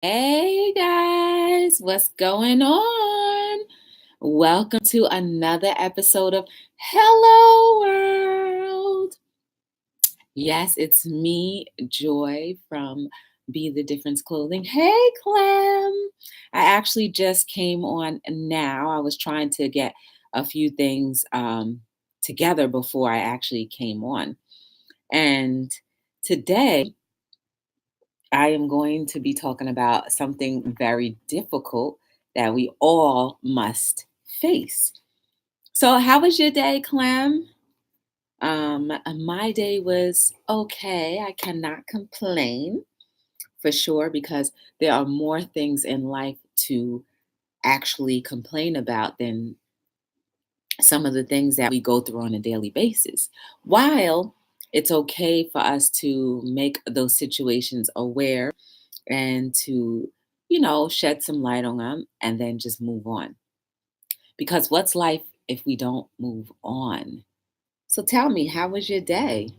Hey guys, what's going on? Welcome to another episode of Hello World. Yes, it's me, Joy from Be the Difference Clothing. Hey, Clem. I actually just came on now. I was trying to get a few things together before I actually came on. And today, I am going to be talking about something very difficult that we all must face. So, how was your day, Clem? My day was okay. I cannot complain for sure because there are more things in life to actually complain about than some of the things that we go through on a daily basis. While it's okay for us to make those situations aware and to, shed some light on them and then just move on. Because what's life if we don't move on? So tell me, how was your day?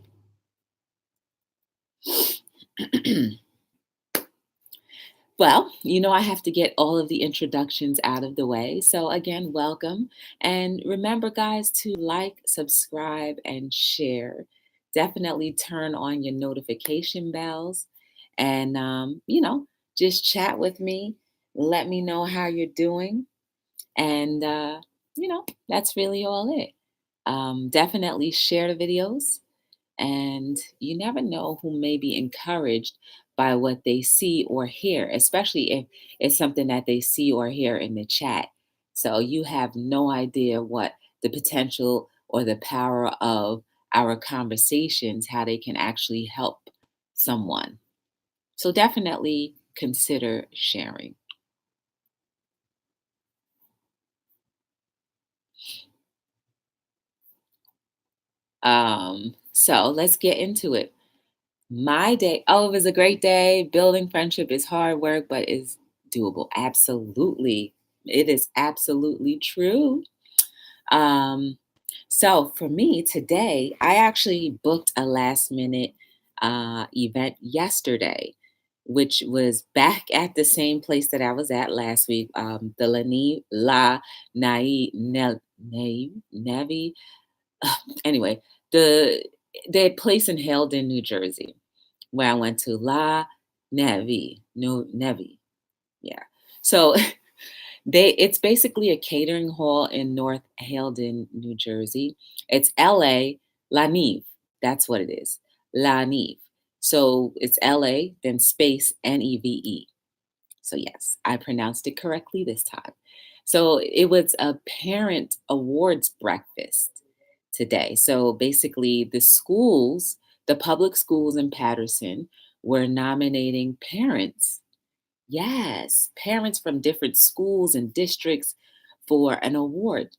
Well, I have to get all of the introductions out of the way. So, again, welcome. And remember, guys, to like, subscribe, and share. Definitely turn on your notification bells and, just chat with me. Let me know how you're doing. And, that's really all it. Definitely share the videos. And you never know who may be encouraged by what they see or hear, especially if it's something that they see or hear in the chat. So you have no idea what the potential or the power of our conversations, how they can actually help someone. So definitely consider sharing. So let's get into it. My day, oh, it was a great day. Building friendship is hard work, but is doable. Absolutely. It is absolutely true. Um, so for me today, I actually booked a last minute event yesterday, which was back at the same place that I was at last week. The La Nai Nevi. Anyway, the place in Helden, New Jersey, where I went to La Nevi. Yeah. So it's basically a catering hall in North Helden, New Jersey. It's LA, La Neve. That's what it is. La Neve. So it's LA, then space NEVE. So yes, I pronounced it correctly this time. So it was a parent awards breakfast today. So basically the public schools in Patterson were nominating parents. Yes, parents from different schools and districts for an award.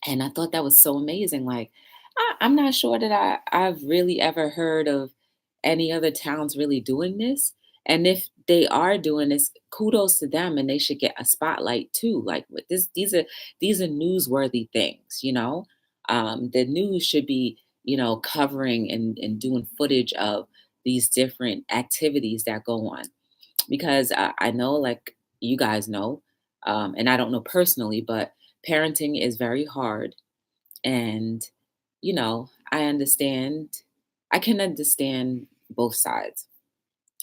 And I thought that was so amazing. Like, I'm not sure that I've really ever heard of any other towns really doing this. And if they are doing this, kudos to them, and they should get a spotlight too. Like with this, these are newsworthy things. The news should be covering and doing footage of these different activities that go on because I know, like you guys know, and I don't know personally, but parenting is very hard. And, I understand, I can understand both sides,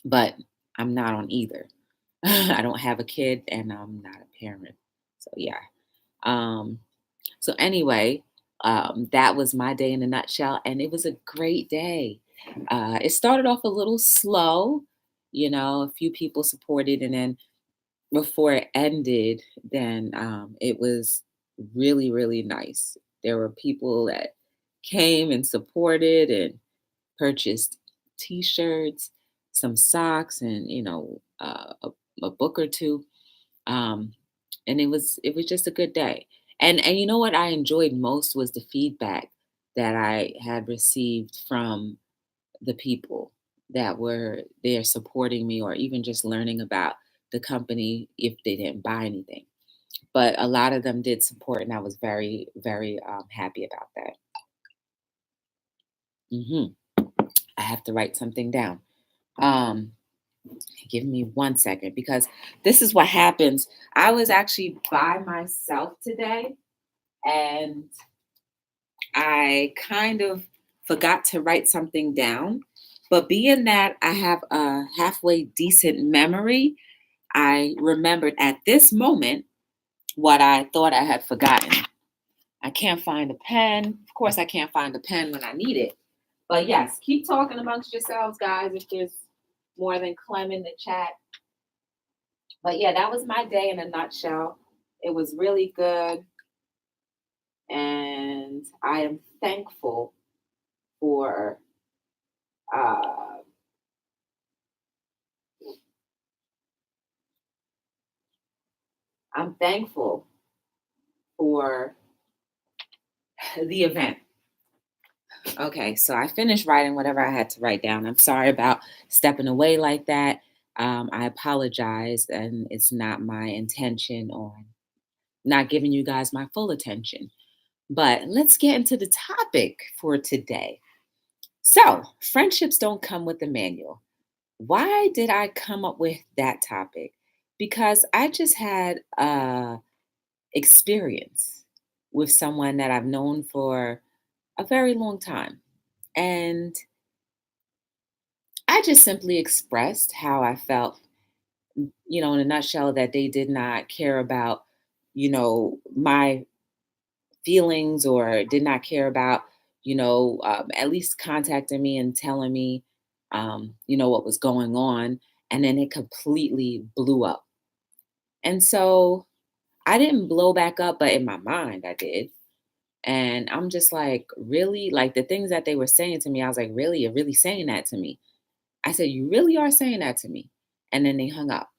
but I'm not on either. I don't have a kid and I'm not a parent. So, yeah. Um, so, anyway, that was my day in a nutshell. And it was a great day. It started off a little slow, a few people supported, and then before it ended, then it was really, really nice. There were people that came and supported and purchased T-shirts, some socks, and a book or two. Um, and it was just a good day. And you know what I enjoyed most was the feedback that I had received from the people that were there supporting me or even just learning about the company if they didn't buy anything. But a lot of them did support, and I was very, very happy about that. I have to write something down. Um, Give me 1 second because this is what happens. I was actually by myself today and I kind of forgot to write something down. But being that I have a halfway decent memory, I remembered at this moment what I thought I had forgotten. I can't find a pen. Of course, I can't find a pen when I need it. But yes, keep talking amongst yourselves, guys, if there's more than Clem in the chat. But yeah, that was my day in a nutshell. It was really good. And I am thankful for uh, I'm thankful for the event. Okay, so I finished writing whatever I had to write down. I'm sorry about stepping away like that. I apologize, and it's not my intention on not giving you guys my full attention. But let's get into the topic for today. So, friendships don't come with a manual. Why did I come up with that topic? Because I just had a experience with someone that I've known for a very long time. And I just simply expressed how I felt, in a nutshell, that they did not care about, my feelings or did not care about, at least contacting me and telling me, what was going on. And then it completely blew up. And so I didn't blow back up, but in my mind I did. And I'm just like, really? Like the things that they were saying to me, I was like, really? You're really saying that to me? I said, you really are saying that to me? And then they hung up.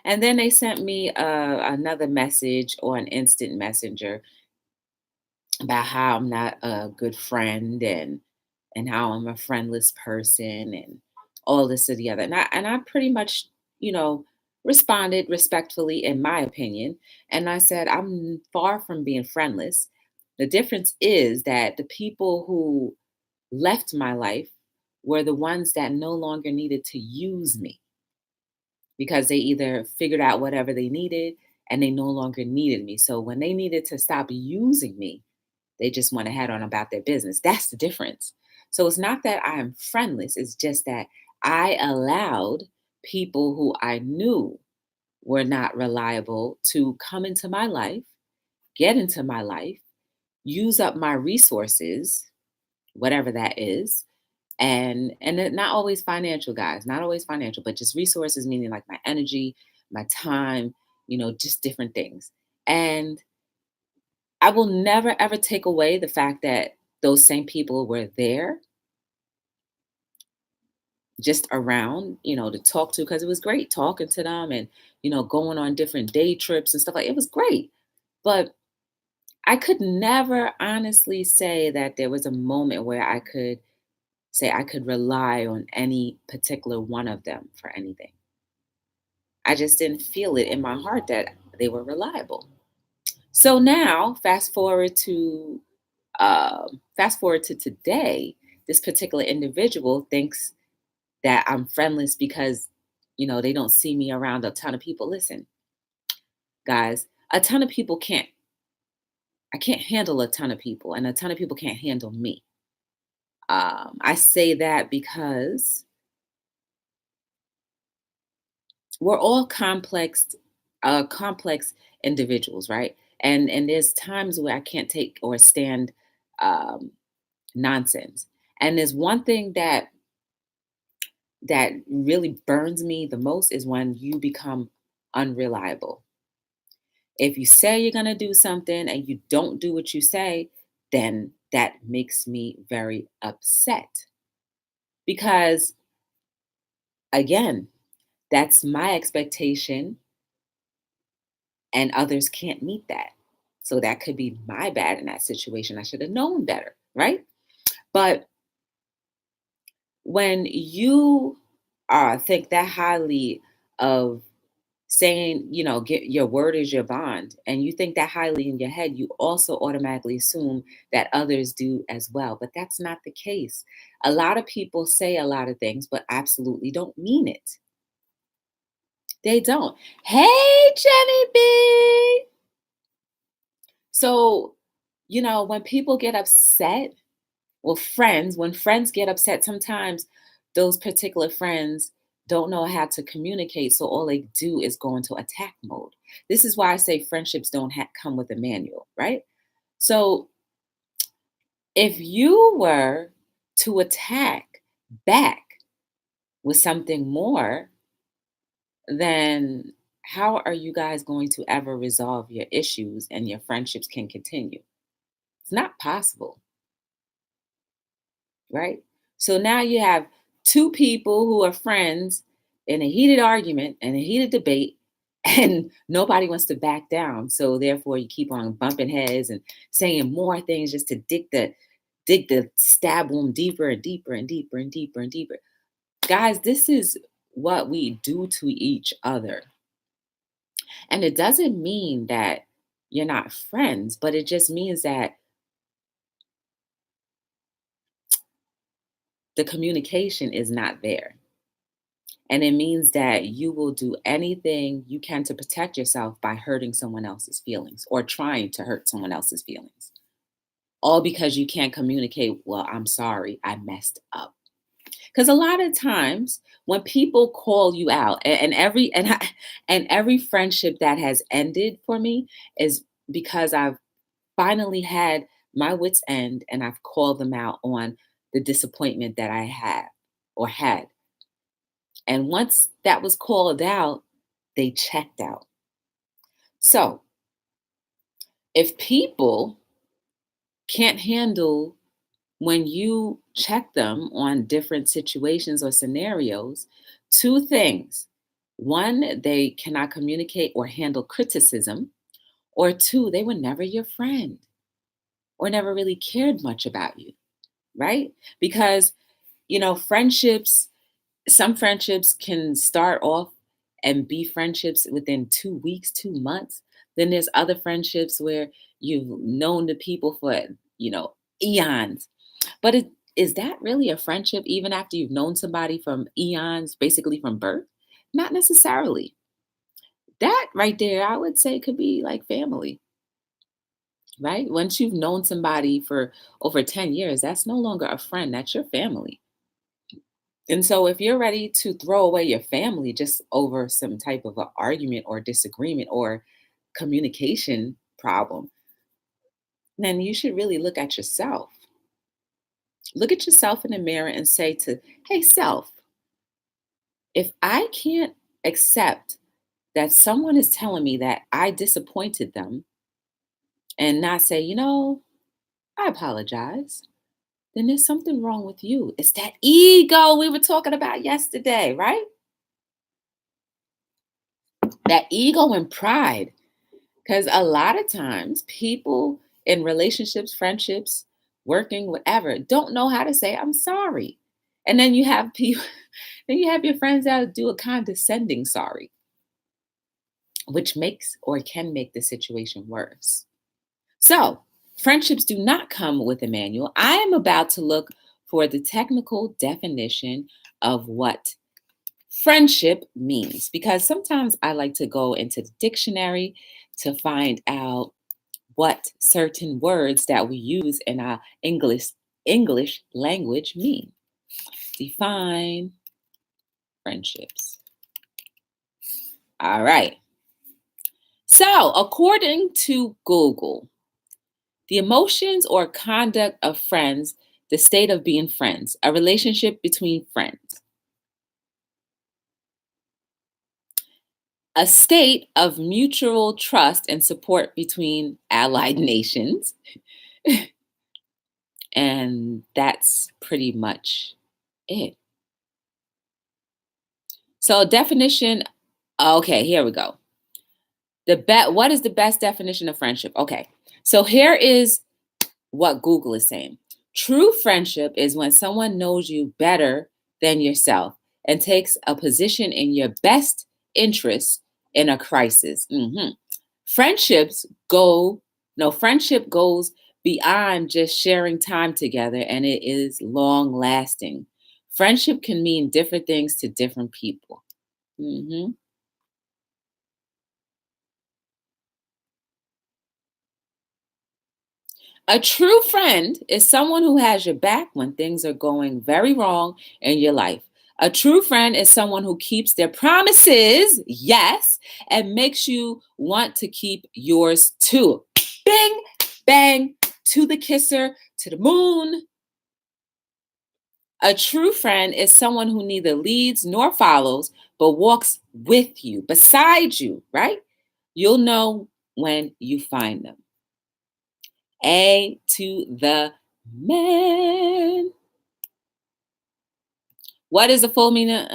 And then they sent me another message on instant messenger about how I'm not a good friend and how I'm a friendless person and all this or the other. And I pretty much, you know, responded respectfully in my opinion. And I said, I'm far from being friendless. The difference is that the people who left my life were the ones that no longer needed to use me because they either figured out whatever they needed and they no longer needed me. So when they needed to stop using me, they just went ahead on about their business. That's the difference. So it's not that I am friendless, it's just that I allowed people who I knew were not reliable to come into my life, get into my life, use up my resources, whatever that is, and not always financial, guys, not always financial, but just resources, meaning like my energy, my time, just different things. And I will never ever take away the fact that those same people were there just around, to talk to, because it was great talking to them and, going on different day trips and stuff like it was great. But I could never honestly say that there was a moment where I could say I could rely on any particular one of them for anything. I just didn't feel it in my heart that they were reliable. So now, fast forward to today. This particular individual thinks that I'm friendless because they don't see me around a ton of people. Listen, guys, a ton of people can't. I can't handle a ton of people, and a ton of people can't handle me. I say that because we're all complex individuals, right? And there's times where I can't take or stand um, nonsense. And there's one thing that really burns me the most is when you become unreliable. If you say you're going to do something and you don't do what you say, then that makes me very upset because, again, that's my expectation and others can't meet that. So that could be my bad in that situation. I should have known better, right? But when you think that highly of saying, get your word is your bond, and you think that highly in your head, you also automatically assume that others do as well. But that's not the case. A lot of people say a lot of things, but absolutely don't mean it. They don't. Hey, Jenny B. So, when people get upset, well, when friends get upset, sometimes those particular friends don't know how to communicate. So all they do is go into attack mode. This is why I say friendships don't come with a manual, right? So if you were to attack back with something more, then how are you guys going to ever resolve your issues and your friendships can continue? It's not possible, right? So now you have two people who are friends in a heated argument and a heated debate, and nobody wants to back down. So therefore, you keep on bumping heads and saying more things just to dig the stab wound deeper and deeper and deeper and deeper and deeper. Guys, this is what we do to each other. And it doesn't mean that you're not friends, but it just means that the communication is not there. And it means that you will do anything you can to protect yourself by hurting someone else's feelings or trying to hurt someone else's feelings. All because you can't communicate, well, I'm sorry, I messed up. Because a lot of times when people call you out, and every friendship that has ended for me is because I've finally had my wits end and I've called them out on the disappointment that I have or had. And once that was called out, they checked out. So if people can't handle when you check them on different situations or scenarios, two things. One, they cannot communicate or handle criticism, or two, they were never your friend or never really cared much about you, right? Because, friendships, some friendships can start off and be friendships within 2 weeks, 2 months. Then there's other friendships where you've known the people for, eons. But is that really a friendship even after you've known somebody from eons, basically from birth? Not necessarily. That right there, I would say could be like family, right? Once you've known somebody for over 10 years, that's no longer a friend, that's your family. And so if you're ready to throw away your family just over some type of an argument or disagreement or communication problem, then you should really look at yourself. Look at yourself in the mirror and say hey, self, if I can't accept that someone is telling me that I disappointed them and not say, I apologize, then there's something wrong with you. It's that ego we were talking about yesterday, right? That ego and pride. Because a lot of times people in relationships, friendships, working, whatever, don't know how to say, I'm sorry. And then you have people, then you have your friends that do a condescending sorry, which makes or can make the situation worse. So, friendships do not come with a manual. I am about to look for the technical definition of what friendship means because sometimes I like to go into the dictionary to find out what certain words that we use in our English language mean. Define friendships. All right. So, according to Google, the emotions or conduct of friends, the state of being friends, a relationship between friends. A state of mutual trust and support between allied nations. And that's pretty much it. So, definition, okay, here we go. What is the best definition of friendship? Okay, so here is what Google is saying. True friendship is when someone knows you better than yourself and takes a position in your best interest in a crisis. Friendships friendship goes beyond just sharing time together and it is long lasting. Friendship can mean different things to different people. A true friend is someone who has your back when things are going very wrong in your life. A true friend is someone who keeps their promises, yes, and makes you want to keep yours too. Bing, bang, to the kisser, to the moon. A true friend is someone who neither leads nor follows, but walks with you, beside you, right? You'll know when you find them. A to the man. What is the full meaning?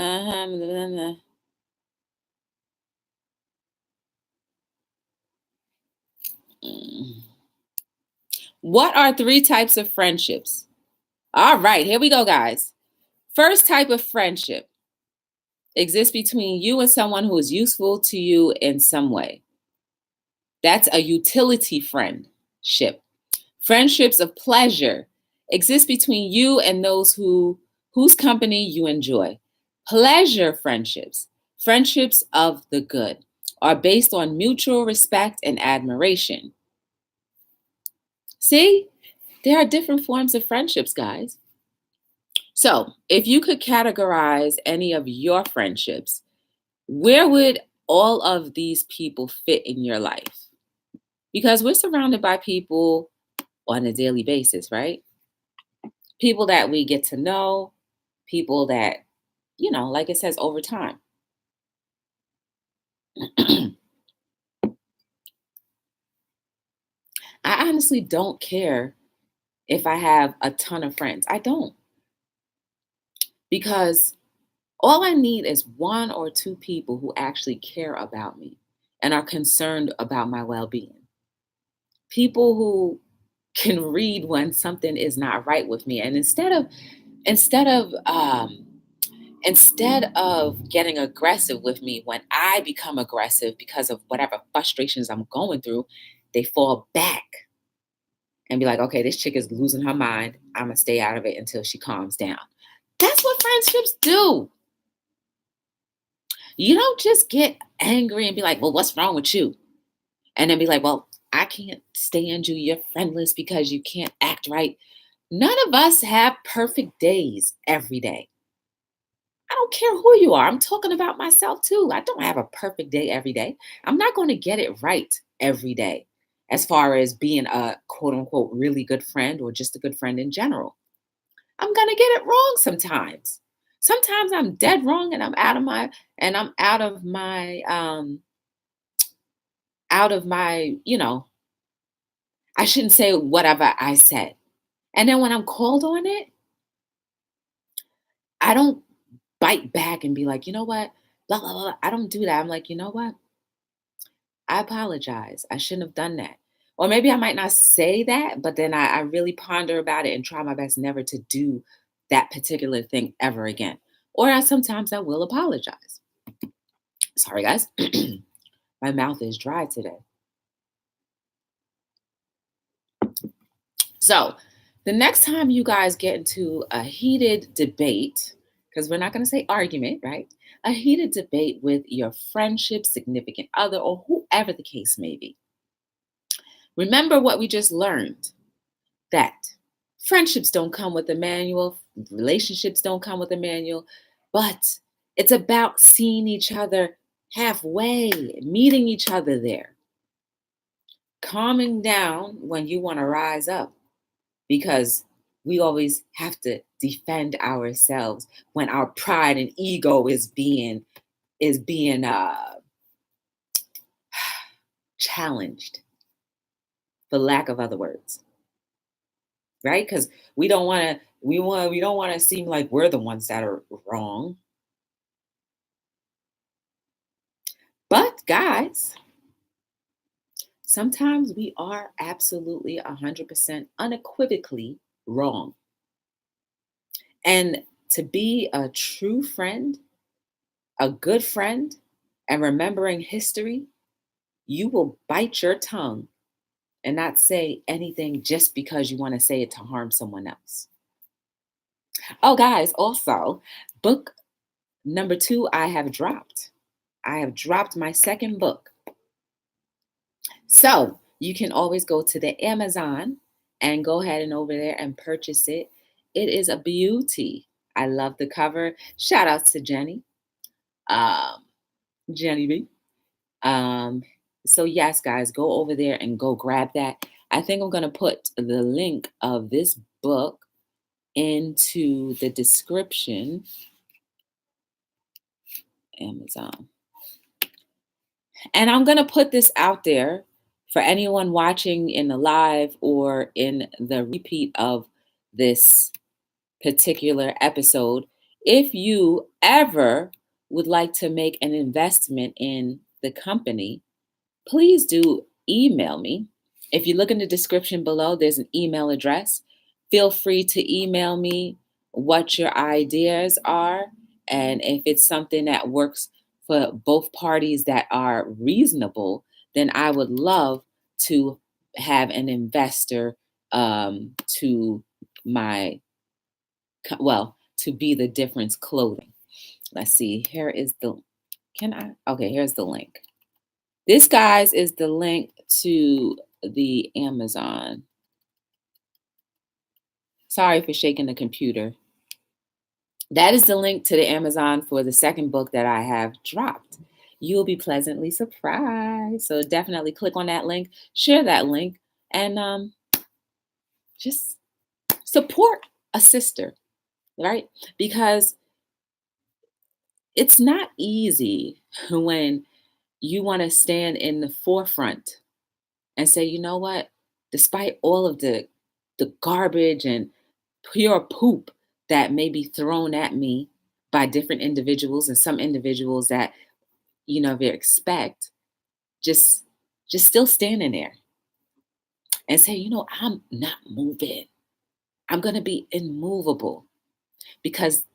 What are three types of friendships? All right, here we go, guys. First type of friendship exists between you and someone who is useful to you in some way. That's a utility friendship. Friendships of pleasure exist between you and those whose company you enjoy. Pleasure friendships, friendships of the good, are based on mutual respect and admiration. See, there are different forms of friendships, guys. So, if you could categorize any of your friendships, where would all of these people fit in your life? Because we're surrounded by people on a daily basis, right? People that we get to know, people that, like it says, over time. I honestly don't care if I have a ton of friends. I don't. Because all I need is one or two people who actually care about me and are concerned about my well-being. People who can read when something is not right with me, and instead of getting aggressive with me when I become aggressive because of whatever frustrations I'm going through, they fall back and be like, okay, this chick is losing her mind. I'm gonna stay out of it until she calms down. That's what friendships do. You don't just get angry and be like, well, what's wrong with you? And then be like, well, I can't stand you. You're friendless because you can't act right. None of us have perfect days every day. I don't care who you are. I'm talking about myself too. I don't have a perfect day every day. I'm not going to get it right every day as far as being a quote unquote really good friend or just a good friend in general. I'm going to get it wrong sometimes. Sometimes I'm dead wrong and I'm out of my, I shouldn't say whatever I said. And then when I'm called on it, I don't bite back and be like, you know what? Blah, blah, blah. I don't do that. I'm like, you know what? I apologize. I shouldn't have done that. Or maybe I might not say that, but then I really ponder about it and try my best never to do that particular thing ever again. Or sometimes I will apologize. Sorry, guys. My mouth is dry today. So the next time you guys get into a heated debate, because we're not going to say argument, right? A heated debate with your friendship, significant other, or whoever the case may be. Remember what we just learned, that friendships don't come with a manual, relationships don't come with a manual, but it's about seeing each other halfway, meeting each other there, calming down when you want to rise up, because we always have to defend ourselves when our pride and ego is being challenged, for lack of other words, right? Because we don't want to seem like we're the ones that are wrong. But guys, sometimes we are absolutely 100% unequivocally wrong. And to be a true friend, a good friend, and remembering history, you will bite your tongue and not say anything just because you want to say it to harm someone else. Oh, guys, also, book number 2, I have dropped. I have dropped my second book. So you can always go to the Amazon and go ahead and over there and purchase it. It is a beauty. I love the cover. Shout out to Jenny. Um, Jenny B. Um, so yes, guys, go over there and go grab that. I think I'm gonna put the link of this book into the description. Amazon. And I'm gonna put this out there for anyone watching in the live or in the repeat of this particular episode. If you ever would like to make an investment in the company, please do email me. If you look in the description below, there's an email address. Feel free to email me what your ideas are. And if it's something that works for both parties that are reasonable, then I would love to have an investor to my, to be the difference clothing. Let's see. Here is the, okay, here's the link. This, guys, is the link to the Amazon. Sorry for shaking the computer. That is the link to the Amazon for the second book that I have dropped. You'll be pleasantly surprised. So definitely click on that link, share that link, and just support a sister, right? Because it's not easy when you want to stand in the forefront and say, you know what, despite all of the garbage and pure poop that may be thrown at me by different individuals, and some individuals that, they expect, just still standing there and say, I'm not moving. I'm going to be immovable, because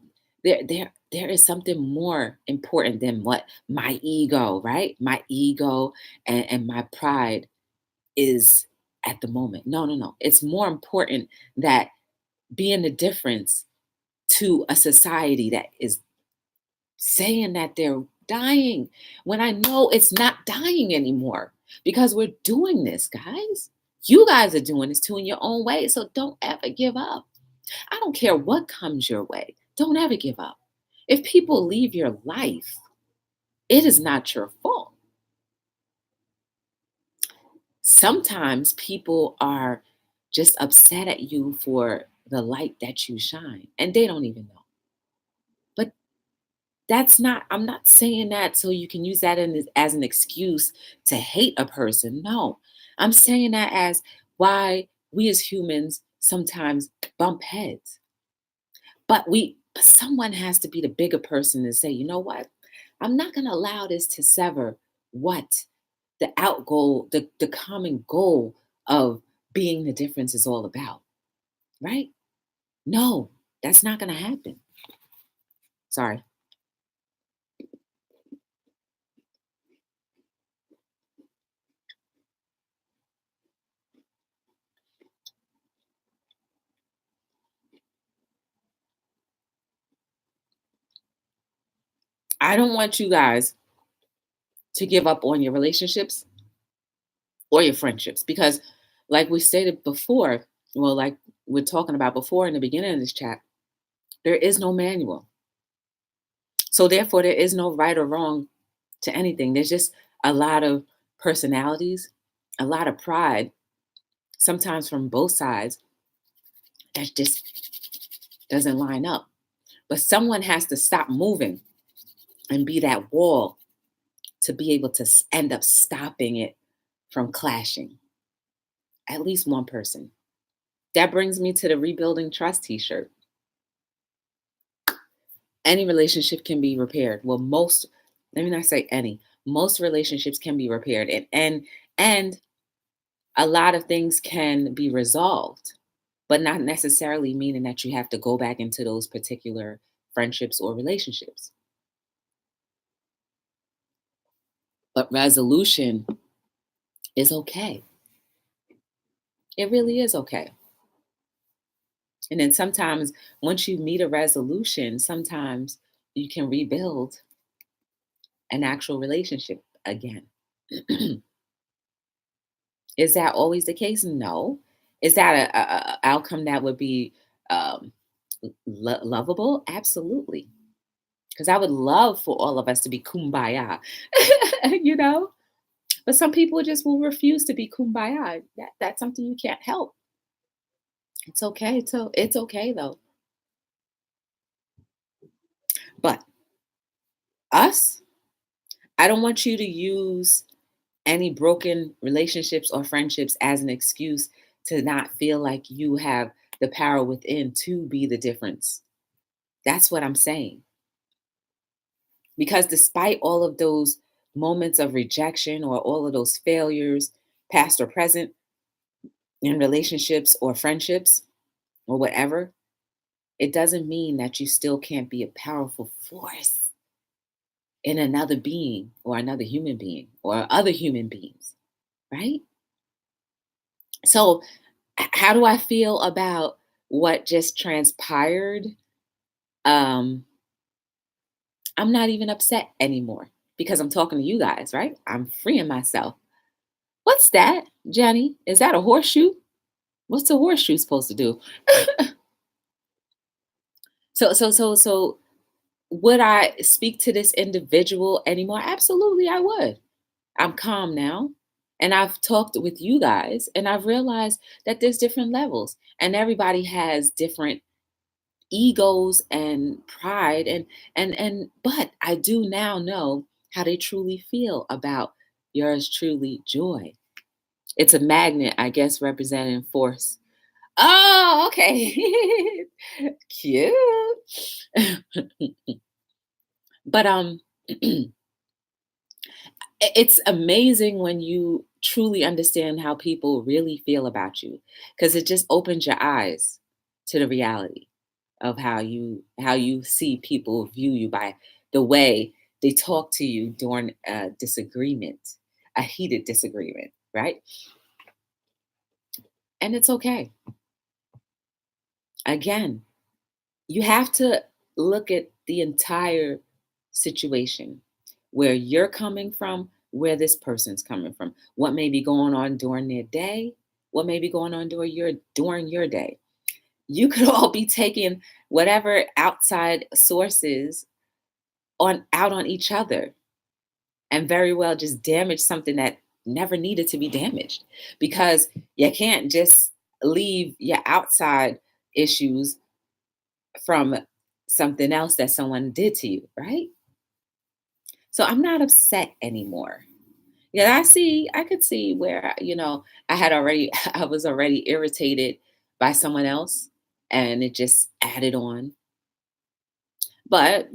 there is something more important than what my ego, right? My ego and my pride is at the moment. No. It's more important that being the difference to a society that is saying that they're dying, when I know it's not dying anymore, because we're doing this, guys. You guys are doing this too in your own way. So don't ever give up. I don't care what comes your way. Don't ever give up. If people leave your life, it is not your fault. Sometimes people are just upset at you for the light that you shine, and they don't even know. But I'm not saying that so you can use that as an excuse to hate a person. No, I'm saying that as why we as humans sometimes bump heads. But someone has to be the bigger person and say, you know what? I'm not going to allow this to sever what the common goal of being the difference is all about, right? No, that's not going to happen. Sorry. I don't want you guys to give up on your relationships or your friendships, because like we stated before, like we're talking about before in the beginning of this chat, there is no manual. So therefore, there is no right or wrong to anything. There's just a lot of personalities, a lot of pride, sometimes from both sides, that just doesn't line up. But someone has to stop moving and be that wall to be able to end up stopping it from clashing. At least one person. That brings me to the Rebuilding Trust t-shirt. Any relationship can be repaired. Well, let me not say any. Most relationships can be repaired, and a lot of things can be resolved, but not necessarily meaning that you have to go back into those particular friendships or relationships. But resolution is okay. It really is okay. And then sometimes once you meet a resolution, sometimes you can rebuild an actual relationship again. Is that always the case? No. Is that a outcome that would be um, lovable? Absolutely. Because I would love for all of us to be kumbaya, you know? But some people just will refuse to be kumbaya. That's something you can't help. It's okay. It's okay though. But us, I don't want you to use any broken relationships or friendships as an excuse to not feel like you have the power within to be the difference. That's what I'm saying. Because despite all of those moments of rejection or all of those failures, past or present, in relationships or friendships or whatever, it doesn't mean that you still can't be a powerful force in another being or another human being or other human beings, right? So, how do I feel about what just transpired? Um, I'm not even upset anymore because I'm talking to you guys, right? I'm freeing myself. What's that, Jenny? Is that a horseshoe? What's a horseshoe supposed to do? So, would I speak to this individual anymore? Absolutely, I would. I'm calm now. And I've talked with you guys and I've realized that there's different levels and everybody has different egos and pride and but I do now know how they truly feel about yours truly, Joy. It's a magnet, I guess, representing force. Oh, okay. Cute. But it's amazing when you truly understand how people really feel about you because it just opens your eyes to the reality of how you see people view you by the way they talk to you during a disagreement, a heated disagreement, right? And it's okay. Again, you have to look at the entire situation, where you're coming from, where this person's coming from, what may be going on during their day, what may be going on during your day. You could all be taking whatever outside sources on out on each other and very well just damage something that never needed to be damaged, because you can't just leave your outside issues from something else that someone did to you, right? So I'm not upset anymore. Yeah, I could see where, I had already, I was already irritated by someone else and it just added on. But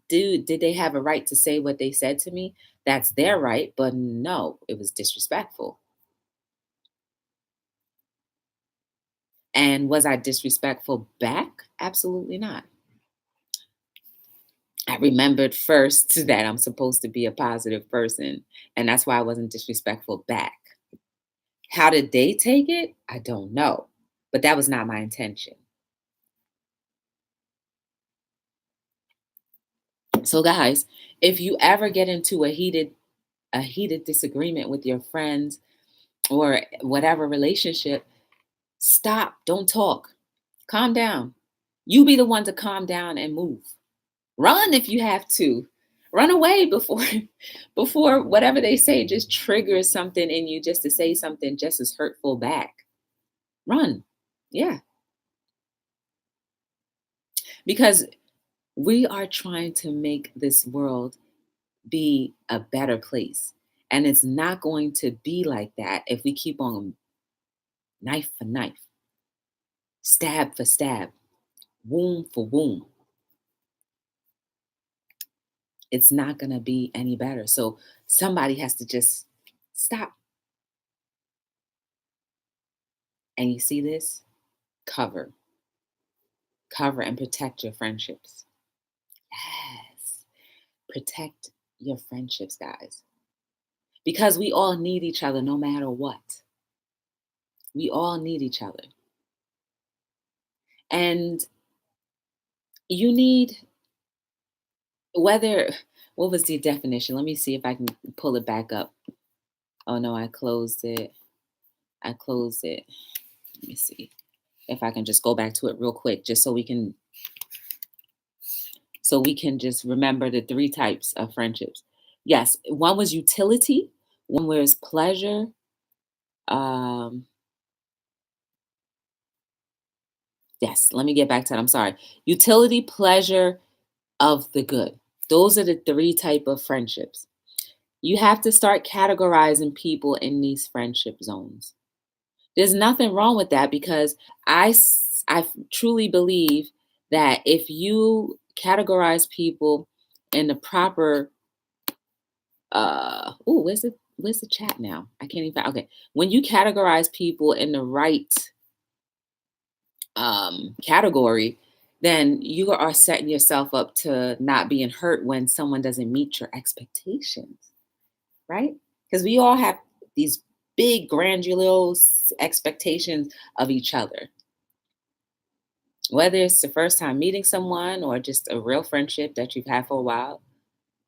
did they have a right to say what they said to me? That's their right, but no, it was disrespectful. And was I disrespectful back? Absolutely not. I remembered first that I'm supposed to be a positive person, and that's why I wasn't disrespectful back. How did they take it? I don't know, but that was not my intention. So guys, if you ever get into a heated disagreement with your friends or whatever relationship, stop, don't talk. Calm down. You be the one to calm down and move. Run if you have to. Run away before before whatever they say just triggers something in you just to say something just as hurtful back. Run. Yeah. Because we are trying to make this world be a better place. And it's not going to be like that if we keep on knife for knife, stab for stab, wound for wound. It's not going to be any better. So somebody has to just stop. And you see this? Cover, cover and protect your friendships. Yes. Protect your friendships, guys. Because we all need each other no matter what. We all need each other. And you need, whether, what was the definition? Let me see if I can pull it back up. Oh no, I closed it. I closed it. Let me see if I can just go back to it real quick, just so we can just remember the three types of friendships. Yes, one was utility, one was pleasure. Yes, let me get back to that. I'm sorry. Utility, pleasure, of the good. Those are the three type of friendships. You have to start categorizing people in these friendship zones. There's nothing wrong with that, because I truly believe that if you categorize people in the proper where's the chat now? I can't even okay. When you categorize people in the right category, then you are setting yourself up to not being hurt when someone doesn't meet your expectations, right? Because we all have these big, grandiose expectations of each other. Whether it's the first time meeting someone or just a real friendship that you've had for a while,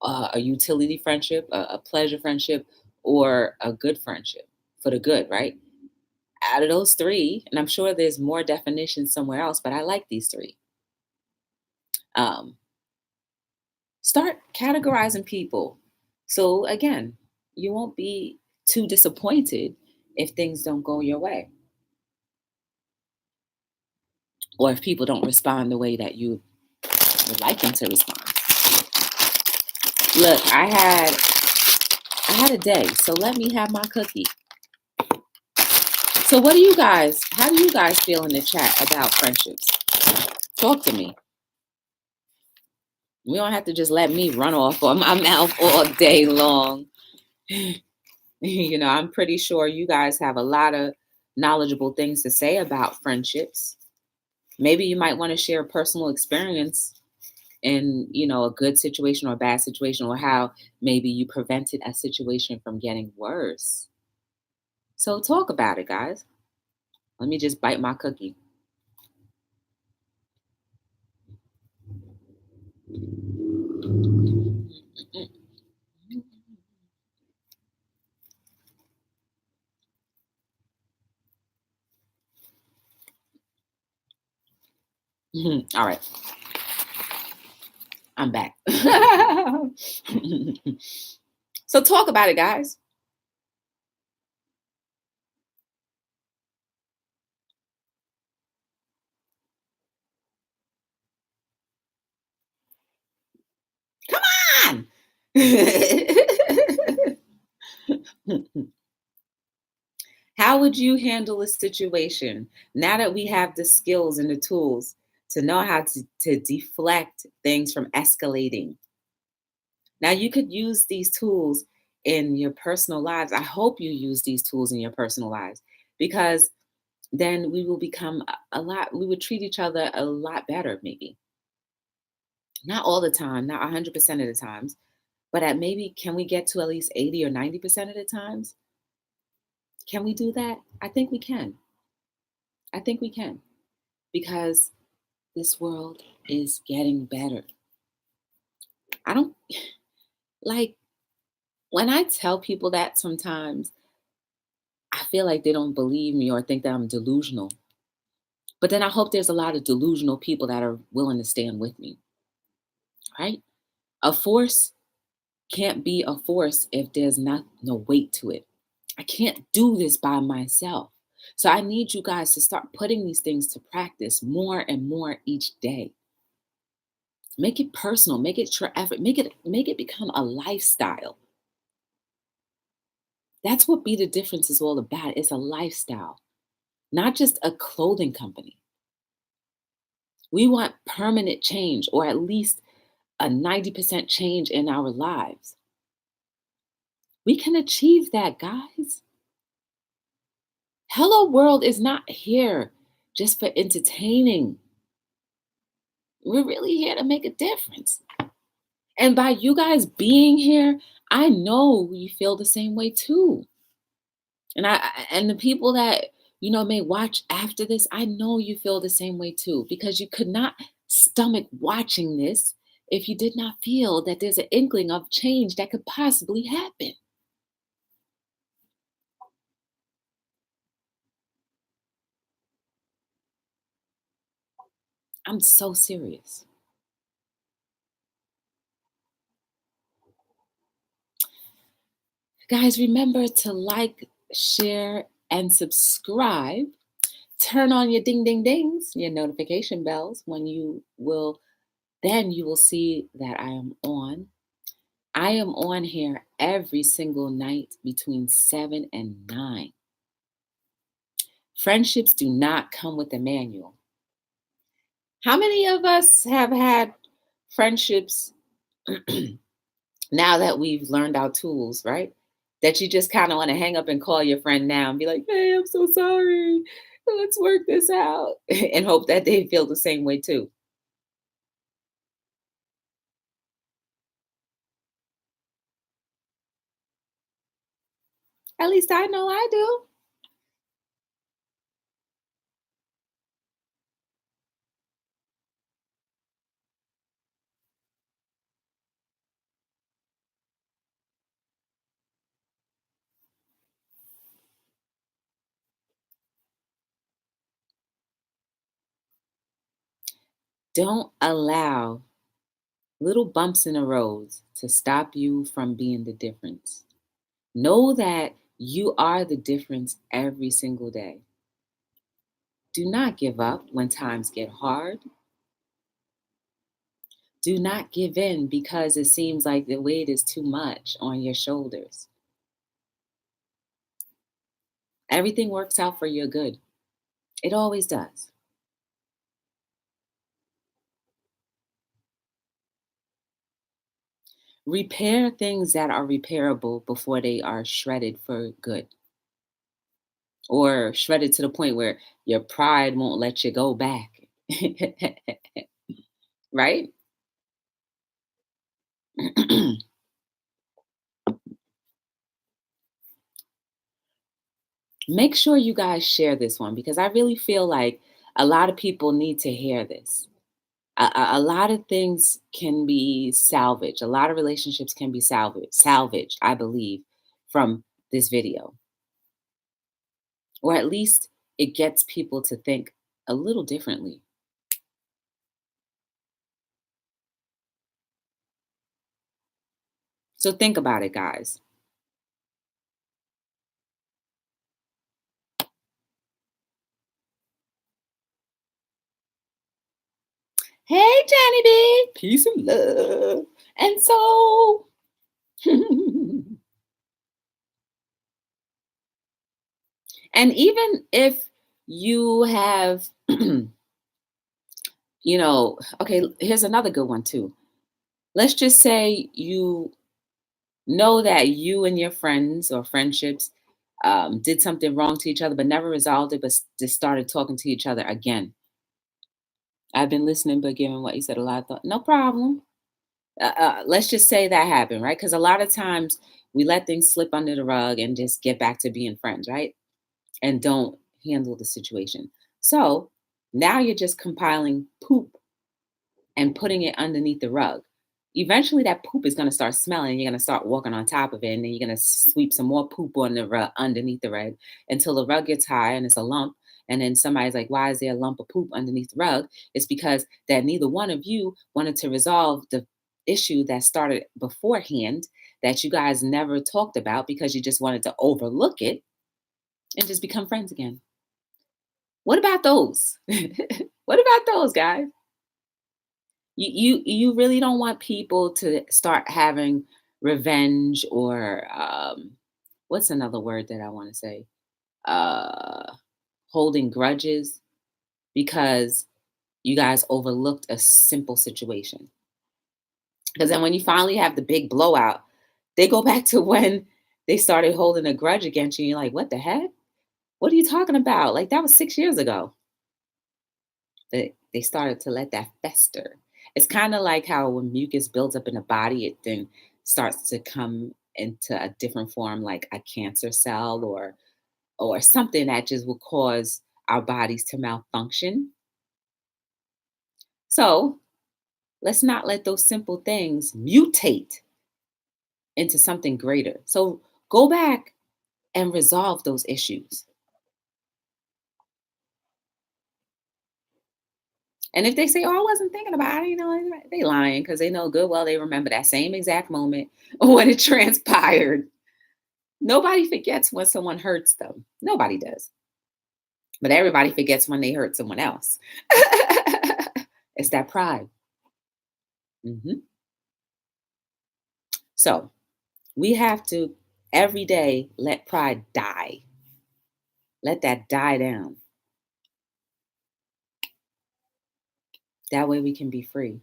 a utility friendship, a pleasure friendship, or a good friendship for the good, right? Out of those three, and I'm sure there's more definitions somewhere else, but I like these three. Start categorizing people. So again, you won't be too disappointed if things don't go your way, or if people don't respond the way that you would like them to respond. Look, I had a day, so let me have my cookie. So how do you guys feel in the chat about friendships? Talk to me. We don't have to just let me run off on my mouth all day long. I'm pretty sure you guys have a lot of knowledgeable things to say about friendships. Maybe you might want to share a personal experience in, a good situation or a bad situation, or how maybe you prevented a situation from getting worse. So talk about it, guys. Let me just bite my cookie. All right. I'm back. So talk about it, guys. Come on. How would you handle a situation now that we have the skills and the tools to know how to deflect things from escalating? Now, you could use these tools in your personal lives. I hope you use these tools in your personal lives, because then we will become we would treat each other a lot better, maybe. Not all the time, not 100% of the times, but can we get to at least 80 or 90% of the times? Can we do that? I think we can. I think we can, because this world is getting better. I don't like when I tell people that sometimes I feel like they don't believe me or think that I'm delusional. But then I hope there's a lot of delusional people that are willing to stand with me, right? A force can't be a force if there's no weight to it. I can't do this by myself. So I need you guys to start putting these things to practice more and more each day. Make it personal, make it your effort, make it become a lifestyle. That's what Be the Difference is all about. It's a lifestyle, not just a clothing company. We want permanent change, or at least a 90% change in our lives. We can achieve that, guys. Hello World is not here just for entertaining. We're really here to make a difference. And by you guys being here, I know you feel the same way too. And the people that may watch after this, I know you feel the same way too, because you could not stomach watching this if you did not feel that there's an inkling of change that could possibly happen. I'm so serious. Guys, remember to like, share, and subscribe. Turn on your ding ding dings, your notification bells when you will see that I am on. I am on here every single night between 7 and 9. Friendships do not come with a manual. How many of us have had friendships now that we've learned our tools, right? That you just kind of want to hang up and call your friend now and be like, hey, I'm so sorry. Let's work this out and hope that they feel the same way too. At least I know I do. Don't allow little bumps in the road to stop you from being the difference. Know that you are the difference every single day. Do not give up when times get hard. Do not give in because it seems like the weight is too much on your shoulders. Everything works out for your good. It always does. Repair things that are repairable before they are shredded for good or shredded to the point where your pride won't let you go back. Right? Make sure you guys share this one because I really feel like a lot of people need to hear this. A lot of things can be salvaged. A lot of relationships can be salvaged, I believe, from this video. Or at least it gets people to think a little differently. So think about it, guys. Hey, Johnny B. Peace and love. And so, and even if you have, okay, here's another good one too. Let's just say you know that you and your friends or friendships did something wrong to each other, but never resolved it, but just started talking to each other again. I've been listening, but given what you said, a lot of thought. No problem. Let's just say that happened, right? Because a lot of times we let things slip under the rug and just get back to being friends, right? And don't handle the situation. So now you're just compiling poop and putting it underneath the rug. Eventually, that poop is going to start smelling. You're going to start walking on top of it, and then you're going to sweep some more poop on the rug underneath the rug until the rug gets high and it's a lump. And then somebody's like, "Why is there a lump of poop underneath the rug?" It's because that neither one of you wanted to resolve the issue that started beforehand that you guys never talked about because you just wanted to overlook it and just become friends again. What about those? What about those guys? You really don't want people to start having revenge or what's another word that I want to say? Uh Holding grudges because you guys overlooked a simple situation. Because then when you finally have the big blowout, they go back to when they started holding a grudge against you. You're like, what the heck? What are you talking about? Like that was 6 years ago. They started to let that fester. It's kind of like how when mucus builds up in the body, it then starts to come into a different form, like a cancer cell or something that just will cause our bodies to malfunction. So let's not let those simple things mutate into something greater. So go back and resolve those issues. And if they say, "Oh, I wasn't thinking about it," I didn't know anything," they lying because they know good well they remember that same exact moment when it transpired. Nobody forgets when someone hurts them. Nobody does. But everybody forgets when they hurt someone else. It's that pride. Mhm. So we have to every day let pride die. Let that die down. That way we can be free.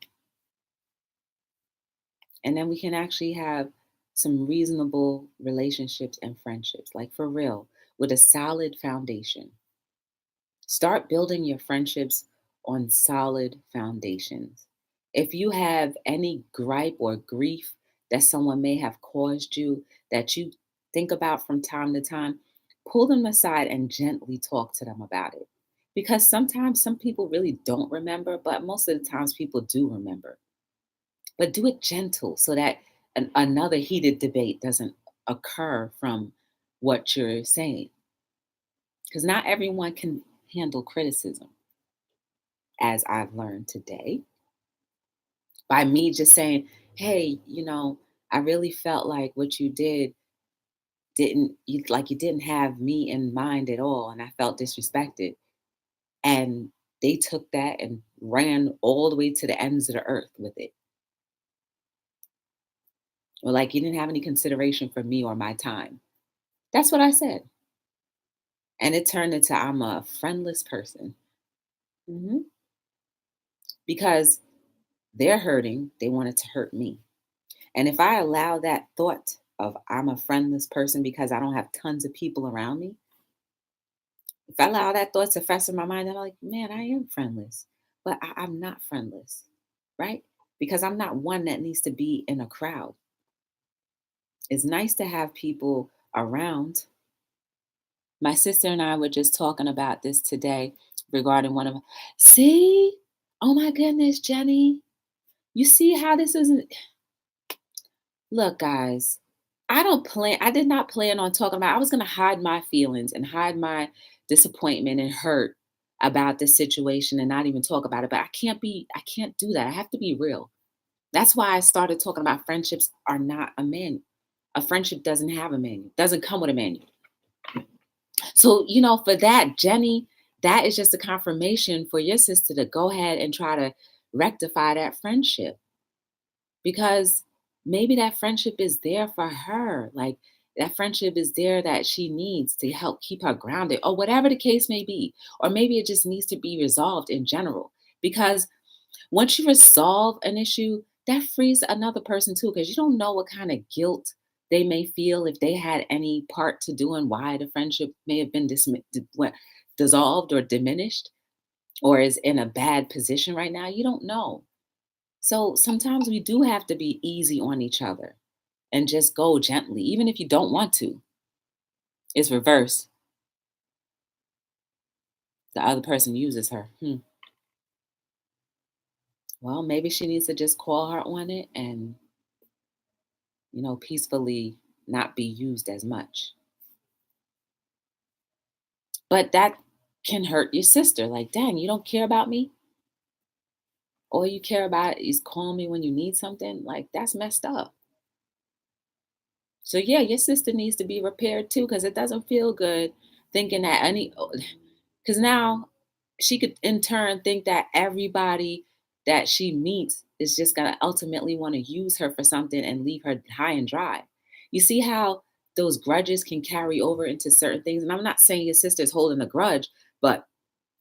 And then we can actually have some reasonable relationships and friendships, like for real, with a solid foundation. Start building your friendships on solid foundations. If you have any gripe or grief that someone may have caused you that you think about from time to time, pull them aside and gently talk to them about it. Because sometimes some people really don't remember, but most of the times people do remember. But do it gentle so that another heated debate doesn't occur from what you're saying. Because not everyone can handle criticism, as I've learned today. By me just saying, hey, I really felt like what you did you didn't have me in mind at all. And I felt disrespected. And they took that and ran all the way to the ends of the earth with it. Or like you didn't have any consideration for me or my time. That's what I said. And it turned into I'm a friendless person. Mhm. Because they're hurting, they wanted to hurt me. And if I allow that thought of I'm a friendless person because I don't have tons of people around me, if I allow that thought to fester in my mind, I'm like, man, I am friendless, but I'm not friendless, right? Because I'm not one that needs to be in a crowd. It's nice to have people around. My sister and I were just talking about this today regarding one of, see, oh my goodness, Jenny, you see how this isn't. Look, guys, I did not plan on talking about, I was going to hide my feelings and hide my disappointment and hurt about this situation and not even talk about it. But I can't do that. I have to be real. That's why I started talking about friendships are not a manual. A friendship doesn't have a manual, doesn't come with a manual. So, for that, Jenny, that is just a confirmation for your sister to go ahead and try to rectify that friendship because maybe that friendship is there for her. Like that friendship is there that she needs to help keep her grounded, or whatever the case may be. Or maybe it just needs to be resolved in general. Because once you resolve an issue, that frees another person too, because you don't know what kind of guilt they may feel if they had any part to do in why the friendship may have been dissolved or diminished or is in a bad position right now. You don't know. So sometimes we do have to be easy on each other and just go gently, even if you don't want to. It's reverse. The other person uses her. Well, maybe she needs to just call her on it and, peacefully not be used as much. But that can hurt your sister. Like, dang, you don't care about me? All you care about is calling me when you need something? Like, that's messed up. So yeah, your sister needs to be repaired too, because it doesn't feel good thinking that because now she could in turn think that everybody that she meets is just gonna ultimately want to use her for something and leave her high and dry. You see how those grudges can carry over into certain things. And I'm not saying your sister's holding a grudge, but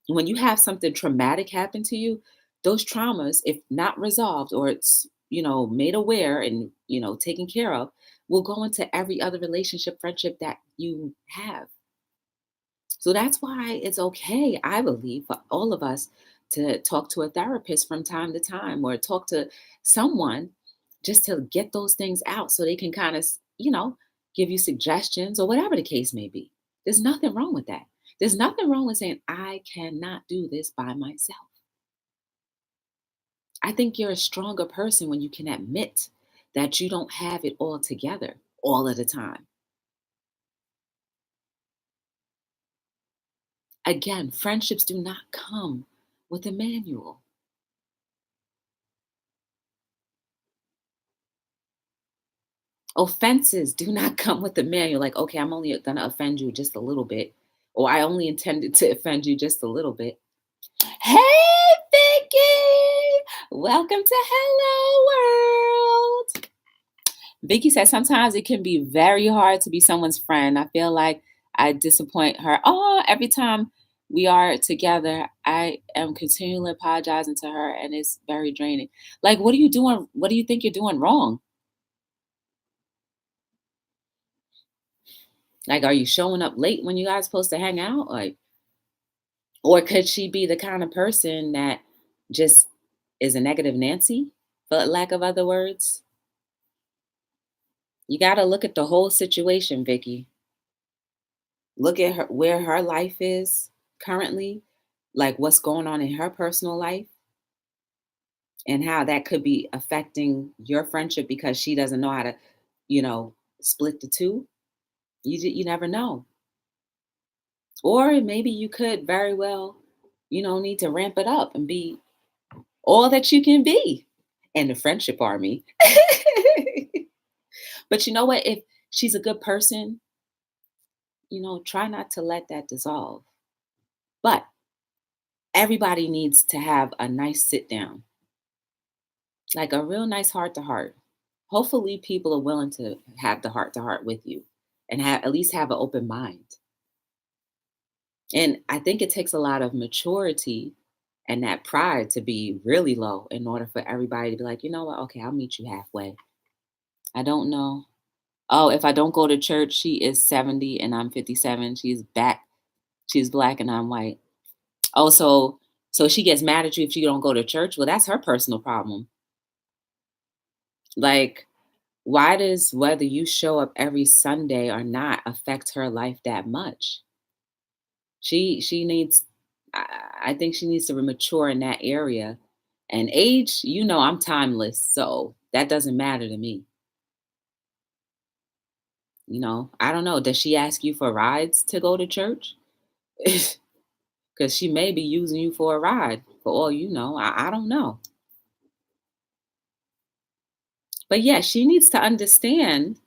when you have something traumatic happen to you, those traumas, if not resolved or it's, made aware and, taken care of, will go into every other relationship, friendship that you have. So that's why it's okay, I believe, for all of us to talk to a therapist from time to time or talk to someone just to get those things out so they can kind of, give you suggestions or whatever the case may be. There's nothing wrong with that. There's nothing wrong with saying, I cannot do this by myself. I think you're a stronger person when you can admit that you don't have it all together all of the time. Again, friendships do not come with a manual. Offenses do not come with the manual. Like, okay, I'm only going to offend you just a little bit, or I only intended to offend you just a little bit. Hey, Vicky! Welcome to Hello World. Vicky says sometimes it can be very hard to be someone's friend. I feel like I disappoint her. Oh, every time we are together, I am continually apologizing to her, and it's very draining. Like, what are you doing? What do you think you're doing wrong? Like, are you showing up late when you guys supposed to hang out? Like, or could she be the kind of person that just is a negative Nancy, for lack of other words? You got to look at the whole situation, Vicky. Look at her, where her life is currently, like what's going on in her personal life, and how that could be affecting your friendship because she doesn't know how to, split the two. You never know. Or maybe you could very well, need to ramp it up and be all that you can be in the friendship army. But you know what? If she's a good person, try not to let that dissolve. But everybody needs to have a nice sit down, like a real nice heart to heart. Hopefully, people are willing to have the heart to heart with you and at least have an open mind. And I think it takes a lot of maturity and that pride to be really low in order for everybody to be like, you know what? Okay, I'll meet you halfway. I don't know. Oh, if I don't go to church, she is 70 and I'm 57. She's back. She's black and I'm white. Oh, so she gets mad at you if you don't go to church. Well, that's her personal problem. Like, why does whether you show up every Sunday or not affect her life that much? She needs, I think she needs to mature in that area. And age, I'm timeless, so that doesn't matter to me. I don't know. Does she ask you for rides to go to church? Because she may be using you for a ride for all you know. I don't know. But yeah, she needs to understand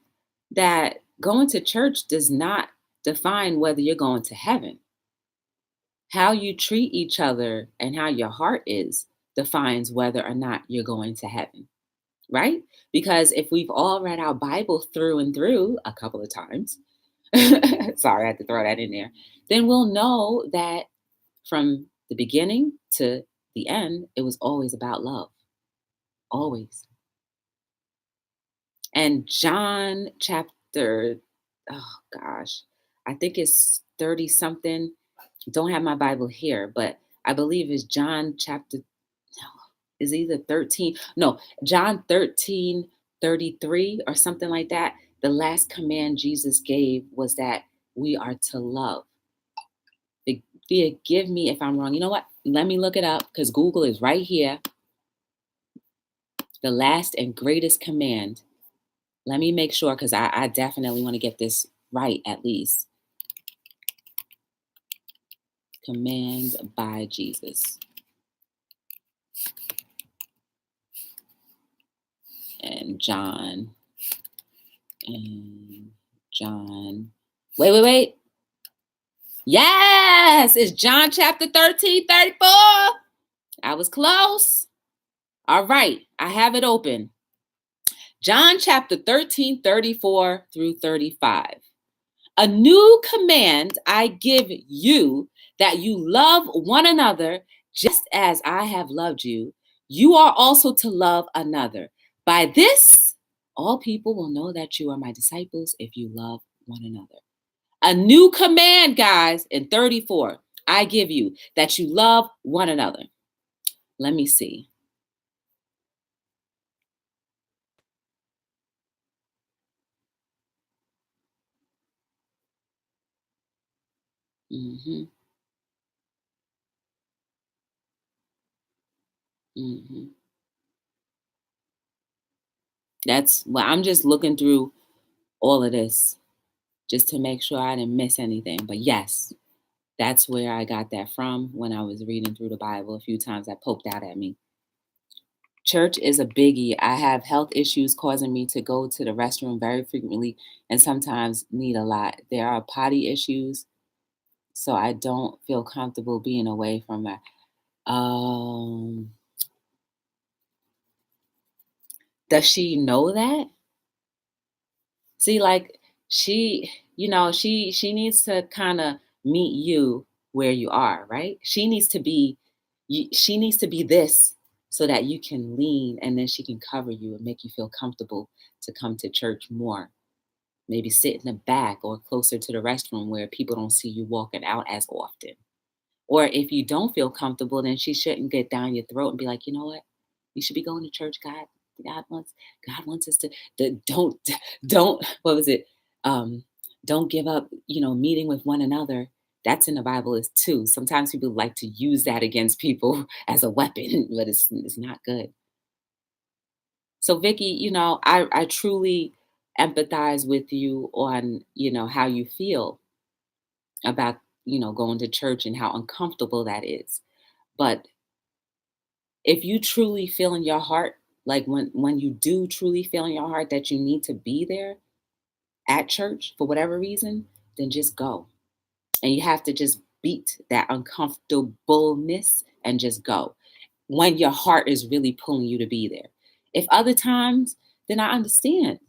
that going to church does not define whether you're going to heaven. How you treat each other and how your heart is defines whether or not you're going to heaven, right? Because if we've all read our Bible through and through a couple of times, sorry, I had to throw that in there, then we'll know that from the beginning to the end, it was always about love. Always. And John chapter, oh gosh, I think it's 30 something. Don't have my Bible here, but I believe it's John chapter, no, is either 13. No, John 13:33 or something like that. The last command Jesus gave was that we are to love. Forgive me if I'm wrong. You know what? Let me look it up because Google is right here. The last and greatest command. Let me make sure because I definitely want to get this right at least. Command by Jesus. And John. Wait. Yes, it's John chapter 13:34. I was close. All right, I have it open. John chapter 13:34 through 35. A new command I give you, that you love one another just as I have loved you. You are also to love another. By this, all people will know that you are my disciples if you love one another. A new command, guys, in 34, I give you, that you love one another. Let me see. Mm-hmm. Mm-hmm. That's well, I'm just looking through all of this just to make sure I didn't miss anything. But yes, that's where I got that from when I was reading through the Bible a few times. That poked out at me. Church is a biggie. I have health issues causing me to go to the restroom very frequently and sometimes need a lot. There are potty issues, so I don't feel comfortable being away from that. Um, does she know that? See, like she needs to kind of meet you where you are, right? She needs to be this so that you can lean and then she can cover you and make you feel comfortable to come to church more. Maybe sit in the back or closer to the restroom where people don't see you walking out as often. Or if you don't feel comfortable, then she shouldn't get down your throat and be like, you know what? You should be going to church. God wants, God wants us to, don't, don't, what was it? Um, don't give up, meeting with one another. That's in the Bible is too. Sometimes people like to use that against people as a weapon, but it's not good. So Vicky, I truly empathize with you on, how you feel about, going to church and how uncomfortable that is. But if you truly feel in your heart, like when you do truly feel in your heart that you need to be there at church for whatever reason, then just go. And you have to just beat that uncomfortableness and just go when your heart is really pulling you to be there. If other times, then I understand.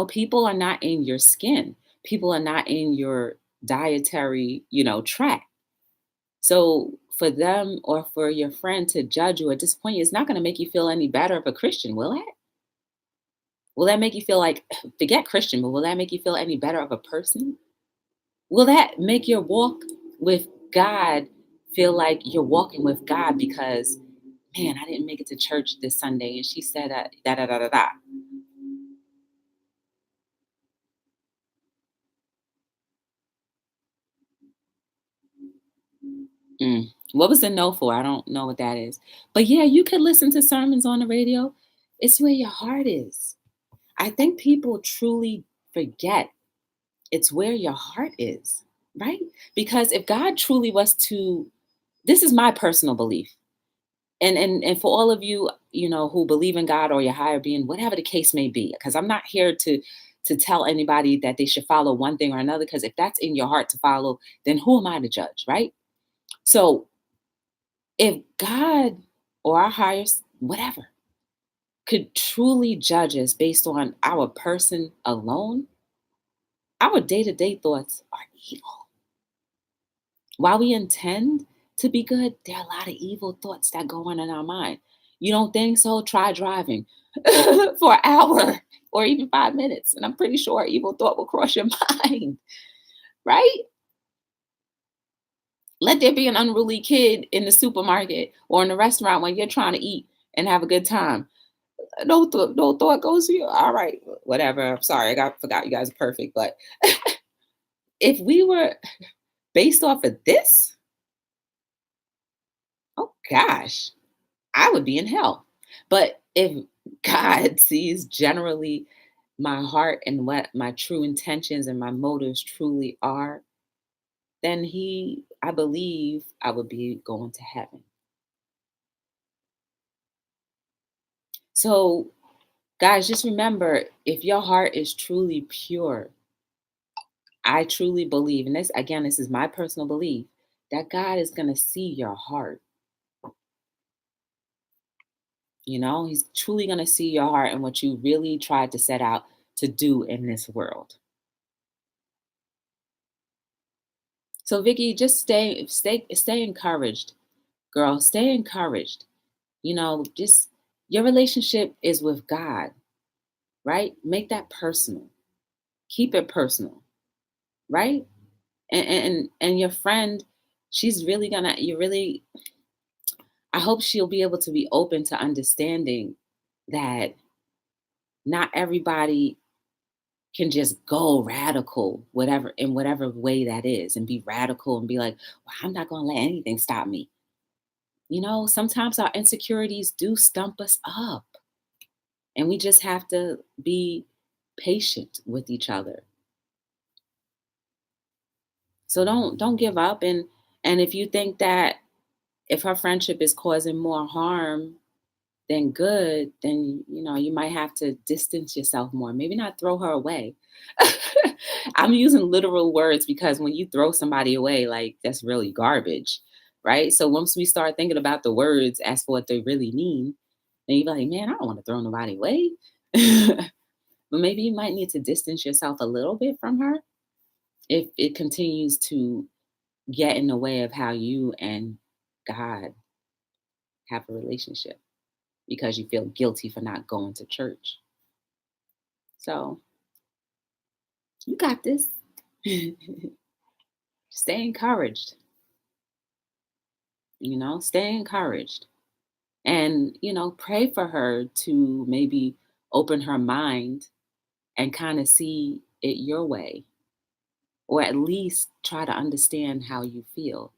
People are not in your skin. People are not in your dietary, track. So for them or for your friend to judge you or disappoint you, it's not going to make you feel any better of a Christian, will it? Will that make you feel like, forget Christian, but will that make you feel any better of a person? Will that make your walk with God feel like you're walking with God because, man, I didn't make it to church this Sunday and she said da da da da da. Mm. What was the no for? I don't know what that is. But yeah, you could listen to sermons on the radio. It's where your heart is. I think people truly forget it's where your heart is, right? Because if God truly was to, this is my personal belief. And for all of you, who believe in God or your higher being, whatever the case may be, because I'm not here to tell anybody that they should follow one thing or another, because if that's in your heart to follow, then who am I to judge, right? So if God or our highest, whatever, could truly judge us based on our person alone, our day-to-day thoughts are evil. While we intend to be good, there are a lot of evil thoughts that go on in our mind. You don't think so? Try driving for an hour or even 5 minutes. And I'm pretty sure an evil thought will cross your mind, right? Let there be an unruly kid in the supermarket or in the restaurant when you're trying to eat and have a good time. No thought goes to you. All right, whatever. I'm sorry. Forgot you guys are perfect. But if we were based off of this, oh gosh, I would be in hell. But if God sees generally my heart and what my true intentions and my motives truly are, then I believe I would be going to heaven. So, guys, just remember if your heart is truly pure, I truly believe, and this again, this is my personal belief, that God is going to see your heart. He's truly going to see your heart and what you really tried to set out to do in this world. So Vicky, just stay encouraged, girl. Stay encouraged. Just your relationship is with God, right? Make that personal. Keep it personal, right? And your friend, she's really gonna. You really. I hope she'll be able to be open to understanding that not everybody can just go radical, whatever in whatever way that is, and be radical and be like, well, I'm not gonna let anything stop me. Sometimes our insecurities do stump us up, and we just have to be patient with each other. So don't give up, and if you think that If her friendship is causing more harm than good, then you might have to distance yourself more. Maybe not throw her away. I'm using literal words because when you throw somebody away, like that's really garbage, right? So once we start thinking about the words as for what they really mean, then you're like, man, I don't want to throw nobody away. But maybe you might need to distance yourself a little bit from her if it continues to get in the way of how you and God have a relationship because you feel guilty for not going to church. So you got this. Stay encouraged, stay encouraged. And, pray for her to maybe open her mind and kind of see it your way, or at least try to understand how you feel.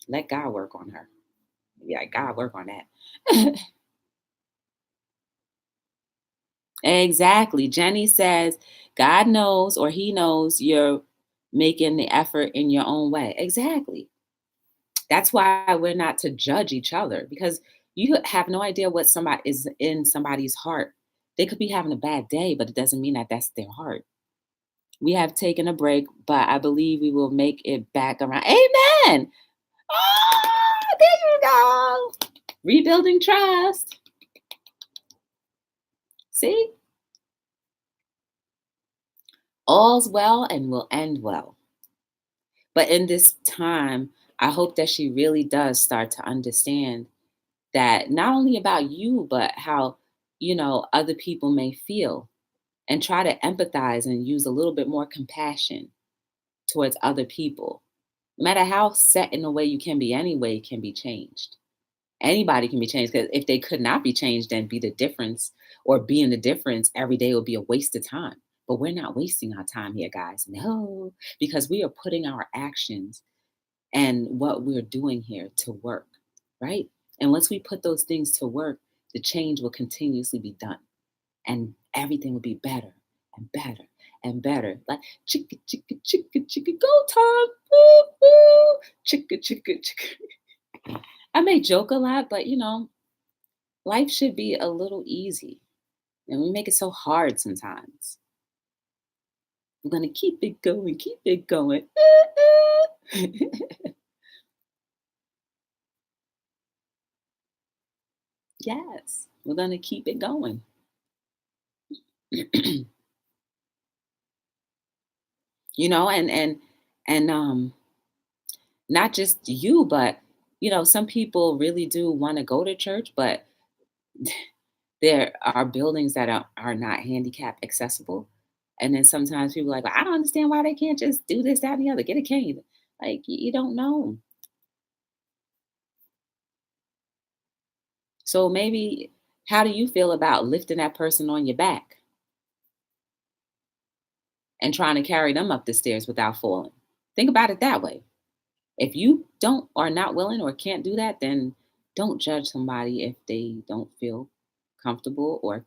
Let God work on her. Yeah, God work on that. Exactly. Jenny says, God knows or he knows you're making the effort in your own way. Exactly. That's why we're not to judge each other, because you have no idea what somebody is in somebody's heart. They could be having a bad day, but it doesn't mean that that's their heart. We have taken a break, but I believe we will make it back around. Amen. Oh, there you go. Rebuilding trust. See? All's well and will end well. But in this time, I hope that she really does start to understand that not only about you, but how, other people may feel, and try to empathize and use a little bit more compassion towards other people. No matter how set in the way you can be, anyway, can be changed. Anybody can be changed, because if they could not be changed, then be the difference, or being the difference every day would be a waste of time. But we're not wasting our time here, guys. No, because we are putting our actions and what we're doing here to work, right? And once we put those things to work, the change will continuously be done, and everything will be better and better and better. Like chicka chicka chicka chicka go time, woo woo, chicka chicka chicka. I may joke a lot, but life should be a little easy, and we make it so hard sometimes. We're gonna keep it going, keep it going. Yes, we're gonna keep it going. And not just you, but some people really do want to go to church, but there are buildings that are not handicap accessible. And then sometimes people are like, well, I don't understand why they can't just do this, that, and the other, get a cane. Like, you don't know. So maybe, how do you feel about lifting that person on your back and trying to carry them up the stairs without falling? Think about it that way. If you don't are not willing or can't do that, then don't judge somebody if they don't feel comfortable or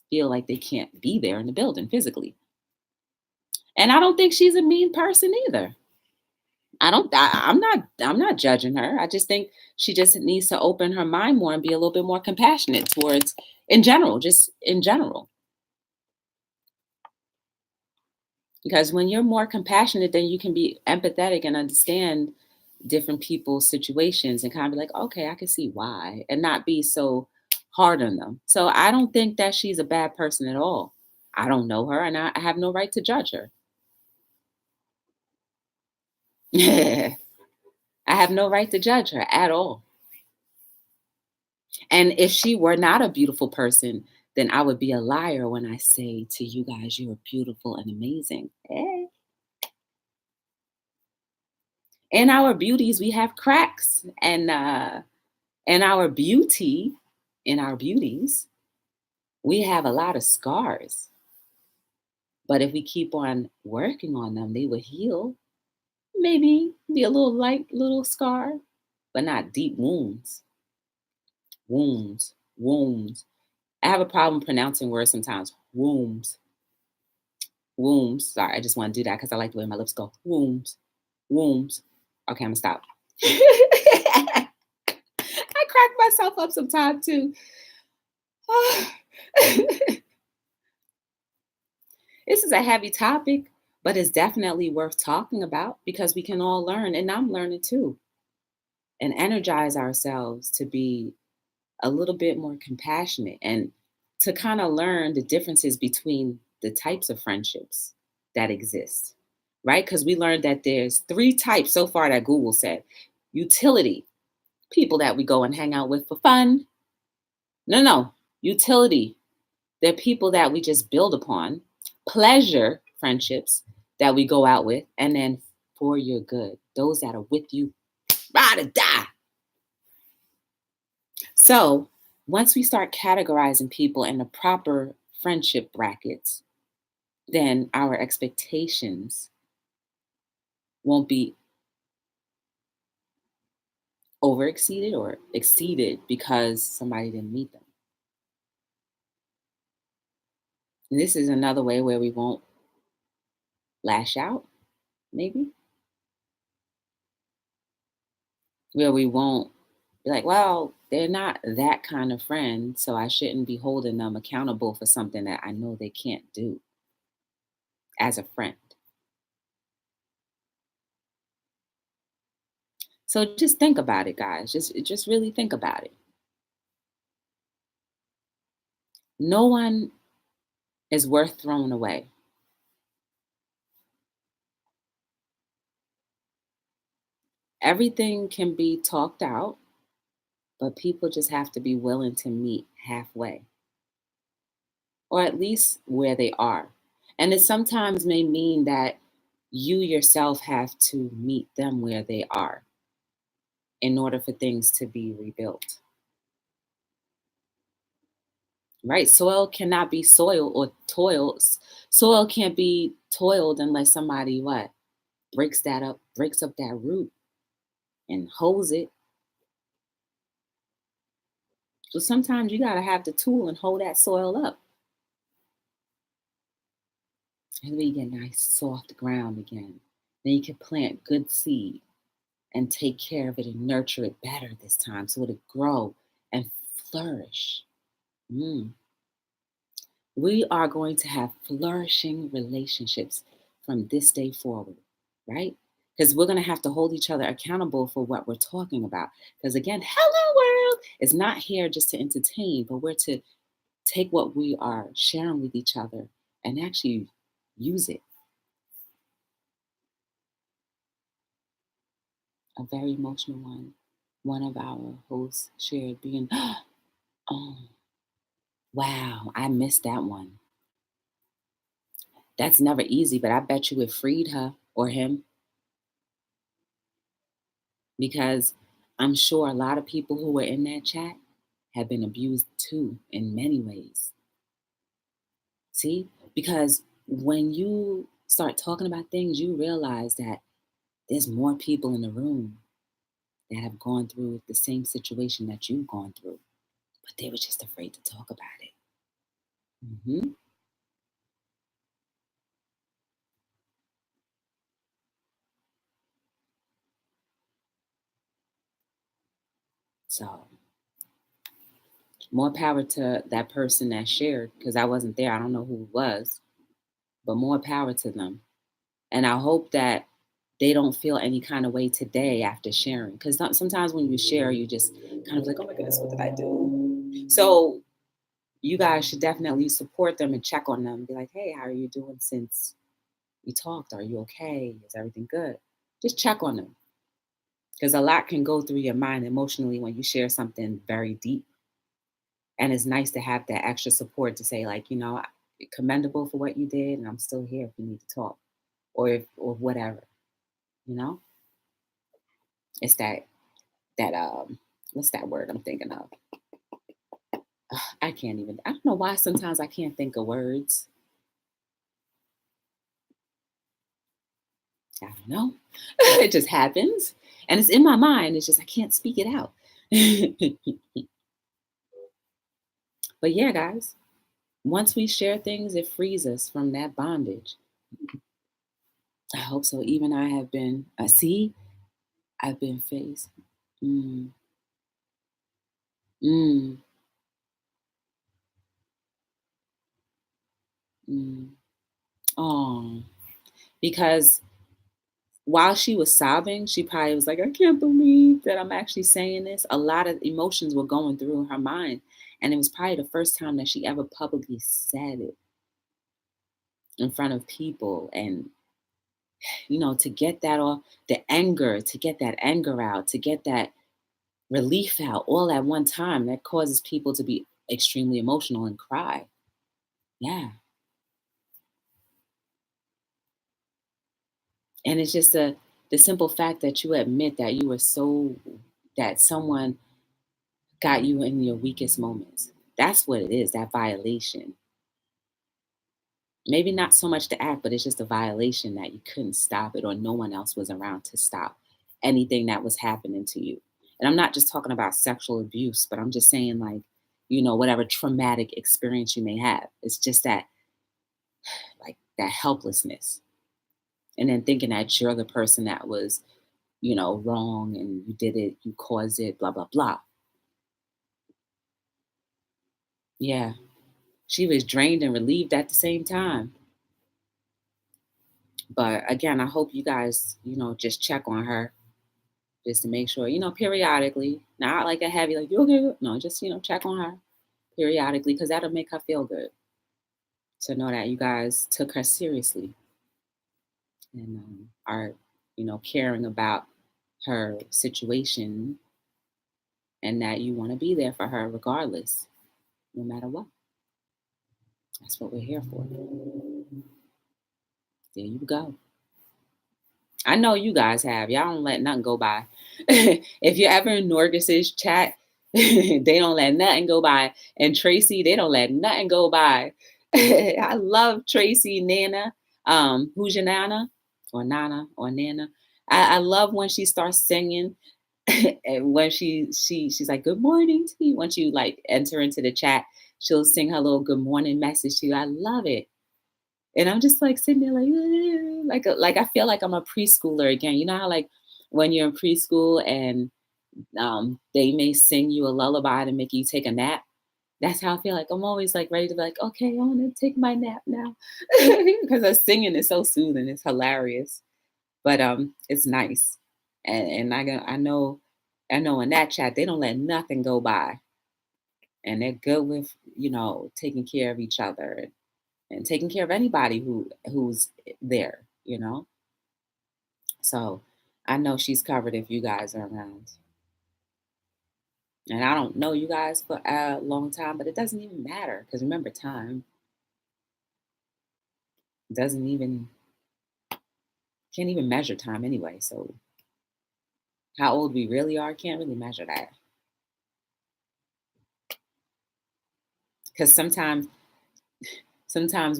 feel like they can't be there in the building physically. And I don't think she's a mean person either. I'm not judging her. I just think she just needs to open her mind more and be a little bit more compassionate towards, in general, just in general. Because when you're more compassionate, then you can be empathetic and understand different people's situations and kind of be like, okay, I can see why, and not be so hard on them. So I don't think that she's a bad person at all. I don't know her, and I have no right to judge her. I have no right to judge her at all. And if she were not a beautiful person, then I would be a liar when I say to you guys, you're beautiful and amazing. Hey. In our beauties, we have cracks, and our beauty, in our beauties, we have a lot of scars. But if we keep on working on them, they will heal. Maybe be a little light, little scar, but not deep wounds. Wounds, wounds. I have a problem pronouncing words sometimes. Wombs, wombs. Sorry, I just want to do that because I like the way my lips go. Wombs, wombs. Okay, I'm gonna stop. crack myself up sometimes too. This is a heavy topic, but it's definitely worth talking about because we can all learn, and I'm learning too, and energize ourselves to be a little bit more compassionate and to kind of learn the differences between the types of friendships that exist, right? Because we learned that there's three types so far that Google said: utility, people that we go and hang out with for fun. No, utility, they're people that we just build upon. Pleasure friendships that we go out with, and then for your good, those that are with you ride or die. So once we start categorizing people in the proper friendship brackets, then our expectations won't be over exceeded or exceeded because somebody didn't meet them. And this is another way where we won't lash out, maybe, where we won't be like, well, they're not that kind of friend, so I shouldn't be holding them accountable for something that I know they can't do as a friend. So just think about it, guys. Just really think about it. No one is worth throwing away. Everything can be talked out, but people just have to be willing to meet halfway, or at least where they are. And it sometimes may mean that you yourself have to meet them where they are in order for things to be rebuilt. Right? Soil cannot be soiled or toiled. Soil can't be toiled unless somebody what? Breaks up that root and holds it. So sometimes you gotta have the tool and hold that soil up. And then you get nice soft ground again. Then you can plant good seed and take care of it and nurture it better this time so it'll grow and flourish. Mm. We are going to have flourishing relationships from this day forward, right? Because we're going to have to hold each other accountable for what we're talking about. Because again, hello world is not here just to entertain, but we're to take what we are sharing with each other and actually use it. A very emotional one. One of our hosts shared being, oh, wow, I missed that one. That's never easy, but I bet you it freed her or him because I'm sure a lot of people who were in that chat have been abused too in many ways. See? Because when you start talking about things, you realize that there's more people in the room that have gone through the same situation that you've gone through, but they were just afraid to talk about it. Hmm. So, more power to that person that shared, because I wasn't there. I don't know who it was, but more power to them. And I hope that they don't feel any kind of way today after sharing. Because sometimes when you share, you just kind of like, oh my goodness, what did I do? So you guys should definitely support them and check on them. Be like, hey, how are you doing since we talked? Are you okay? Is everything good? Just check on them. Because a lot can go through your mind emotionally when you share something very deep. And it's nice to have that extra support to say, like, commendable for what you did, and I'm still here if you need to talk, or whatever. You know, it's that what's that word I'm thinking of? I can't even. I don't know why sometimes I can't think of words. I don't know. It just happens, and it's in my mind. It's just I can't speak it out. But yeah, guys, once we share things, it frees us from that bondage. I hope so. Even I have been. See, I've been faced. Mm. Mm, mm. Oh, because while she was sobbing, she probably was like, I can't believe that I'm actually saying this. A lot of emotions were going through her mind. And it was probably the first time that she ever publicly said it in front of people. And, to get that off, to get that anger out, to get that relief out all at one time, that causes people to be extremely emotional and cry. Yeah. And it's just the simple fact that you admit that that someone got you in your weakest moments. That's what it is, that violation. Maybe not so much the act, but it's just a violation that you couldn't stop it or no one else was around to stop anything that was happening to you. And I'm not just talking about sexual abuse, but I'm just saying, like, whatever traumatic experience you may have. It's just that, like, that helplessness. And then thinking that you're the person that was, wrong and you did it, you caused it, blah, blah, blah. Yeah. She was drained and relieved at the same time. But again, I hope you guys, just check on her just to make sure, periodically, not like a heavy, like, you okay? No, just, check on her periodically because that'll make her feel good to know that you guys took her seriously and are, caring about her situation and that you want to be there for her regardless, no matter what. That's what we're here for. There you go. I know you guys have. Y'all don't let nothing go by. If you're ever in Norgus's chat, they don't let nothing go by. And Tracy, they don't let nothing go by. I love Tracy, Nana. Who's your Nana? Or Nana or Nana. I love when she starts singing. And when she's like, good morning to you. Once you like enter into the chat, she'll sing her little good morning message to you. I love it. And I'm just like sitting there like, like I feel like I'm a preschooler again. You know how like when you're in preschool and they may sing you a lullaby to make you take a nap. That's how I feel like I'm always like ready to be like, okay, I want to take my nap now. Because the singing is so soothing. It's hilarious. But it's nice. And I know in that chat they don't let nothing go by. And they're good with, taking care of each other and taking care of anybody who's there. So I know she's covered if you guys are around. And I don't know you guys for a long time, but it doesn't even matter because remember, time doesn't even can't even measure time anyway. So how old we really are can't really measure that because sometimes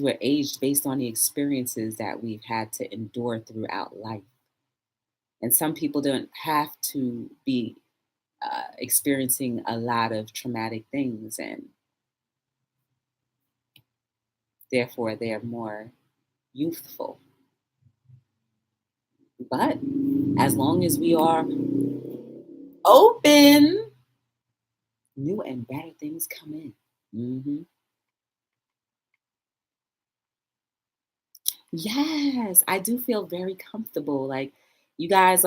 we're aged based on the experiences that we've had to endure throughout life. And some people don't have to be experiencing a lot of traumatic things, and therefore they're more youthful. But as long as we are open, new and better things come in. Yes, I do feel very comfortable. You guys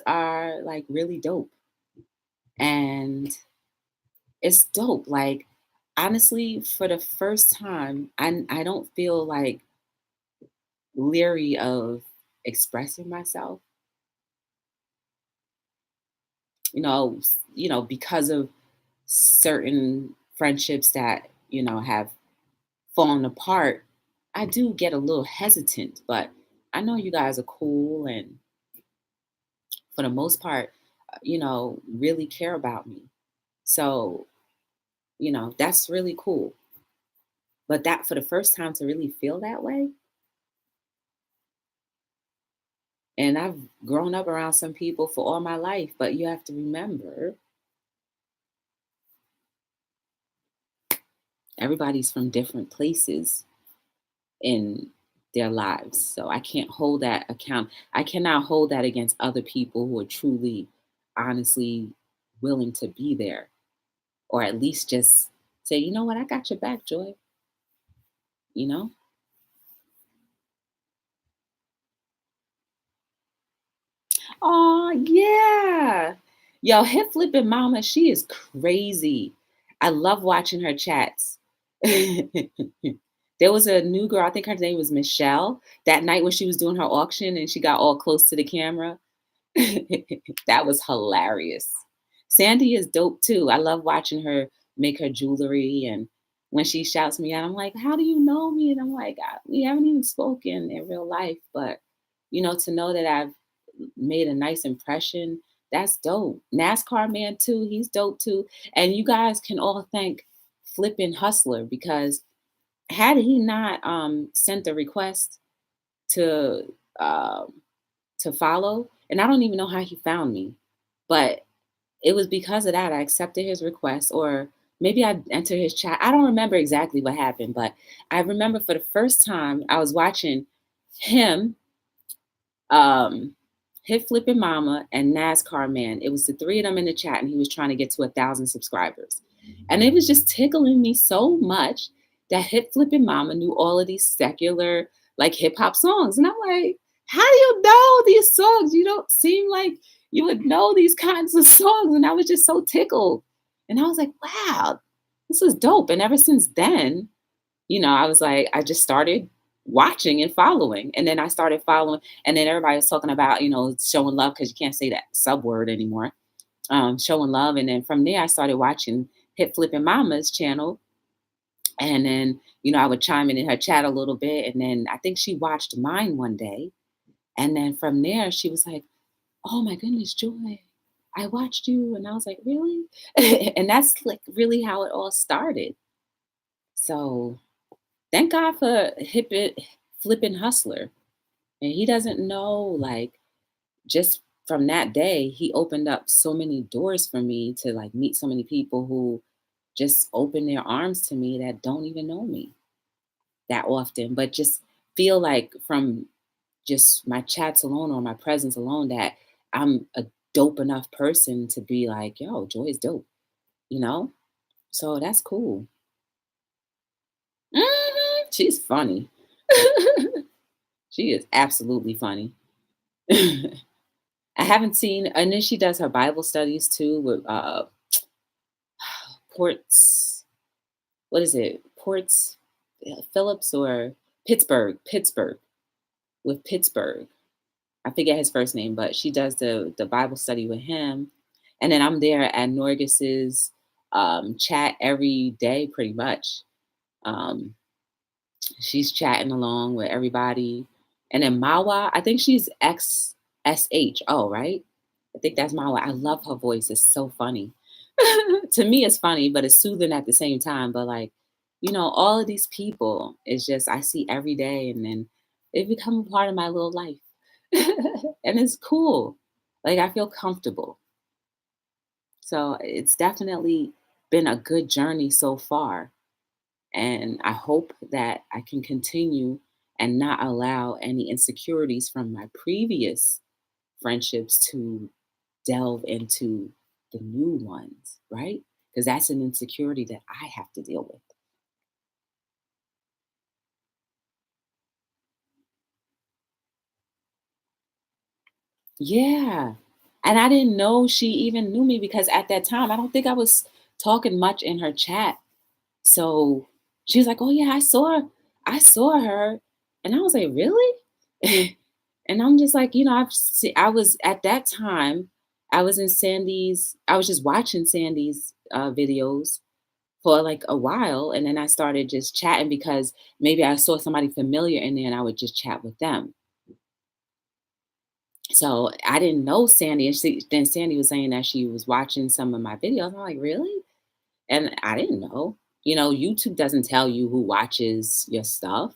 are like really dope. And it's dope. Like, honestly, for the first time, I don't feel like leery of expressing myself, because of certain friendships that, have fallen apart. I do get a little hesitant, but I know you guys are cool and for the most part, really care about me. So, that's really cool. But that for the first time to really feel that way, and I've grown up around some people for all my life, but you have to remember everybody's from different places in their lives. So I can't hold that account. I cannot hold that against other people who are truly, honestly willing to be there. or at least just say, you know what, I got your back, Joy, you know? Oh, yeah. Yo, hip flipping mama, she is crazy. I love watching her chats. There was a new girl, I think her name was Michelle, that night when she was doing her auction and she got all close to the camera. That was hilarious. Sandy is dope too. I love watching her make her jewelry. And when she shouts me out, I'm like, how do you know me? And I'm like, we haven't even spoken in real life. But, to know that I've made a nice impression, that's dope. NASCAR man too, he's dope too. And you guys can all thank Flippin' Hustler because had he not sent a request to um, to follow, and I don't even know how he found me, but it was because of that I accepted his request, or maybe I entered his chat. I don't remember exactly what happened, but I remember for the first time I was watching him, um, Hit Flippin' Mama, and NASCAR Man. It was the three of them in the chat, and he was trying to get to 1,000 subscribers. And it was just tickling me so much that Hit Flippin' Mama knew all of these secular, like hip hop songs. And I'm like, how do you know these songs? You don't seem like you would know these kinds of songs. And I was just so tickled. And I was like, wow, this is dope. And ever since then, I was like, I just started watching and following. And then I started following. And then everybody was talking about, showing love because you can't say that sub word anymore. Showing love. And then from there, I started watching Hip Flipping Mama's channel. And then, I would chime in her chat a little bit. And then I think she watched mine one day. And then from there, she was like, oh my goodness, Joy, I watched you. And I was like, really? And that's like really how it all started. So thank God for flipping hustler. And he doesn't know, like, just from that day, he opened up so many doors for me to like meet so many people who just open their arms to me that don't even know me that often, but just feel like from just my chats alone or my presence alone that I'm a dope enough person to be like, yo, Joy is dope, you know? So that's cool. She's funny. She is absolutely funny. I haven't seen, and then she does her Bible studies too with Ports. What is it? Ports Phillips or Pittsburgh? Pittsburgh with Pittsburgh. I forget his first name, but she does the Bible study with him, and then I'm there at Norgis's chat every day, pretty much. Um, she's chatting along with everybody, and then Mawa, I think she's XSHO, right? I think that's Mawa. I love her voice. It's so funny. To me, it's funny, but it's soothing at the same time. But like, all of these people is just I see every day, and then it become a part of my little life. And it's cool. Like I feel comfortable. So it's definitely been a good journey so far. And I hope that I can continue and not allow any insecurities from my previous friendships to delve into the new ones, right? Because that's an insecurity that I have to deal with. Yeah. And I didn't know she even knew me because at that time, I don't think I was talking much in her chat. So she was like, "Oh yeah, I saw her," and I was like, "Really?" And I'm just like, I was at that time, I was in Sandy's. I was just watching Sandy's videos for like a while, and then I started just chatting because maybe I saw somebody familiar in there, and I would just chat with them. So I didn't know Sandy, and then Sandy was saying that she was watching some of my videos. I'm like, really? And I didn't know. YouTube doesn't tell you who watches your stuff.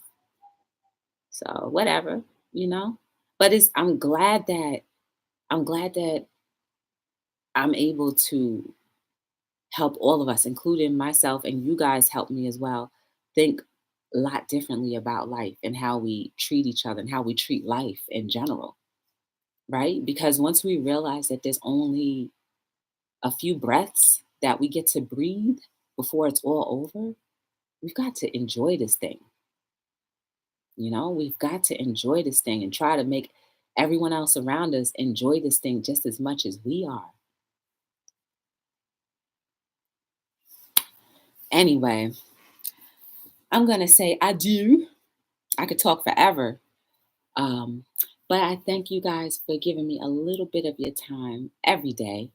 So whatever, you know. But it's I'm glad that I'm able to help all of us, including myself, and you guys help me as well, think a lot differently about life and how we treat each other and how we treat life in general, right? Because once we realize that there's only a few breaths, that we get to breathe before it's all over, we've got to enjoy this thing. We've got to enjoy this thing and try to make everyone else around us enjoy this thing just as much as we are. Anyway, I'm going to say adieu. I could talk forever. Um, but I thank you guys for giving me a little bit of your time every day.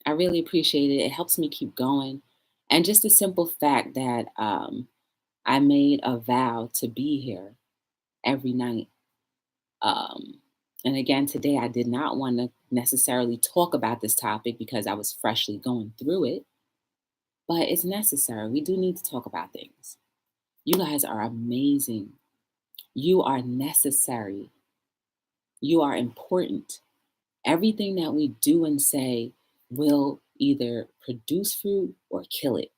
I really appreciate it. It helps me keep going. And just the simple fact that I made a vow to be here every night. And again, today I did not want to necessarily talk about this topic because I was freshly going through it, but it's necessary. We do need to talk about things. You guys are amazing. You are necessary. You are important. Everything that we do and say will either produce fruit or kill it.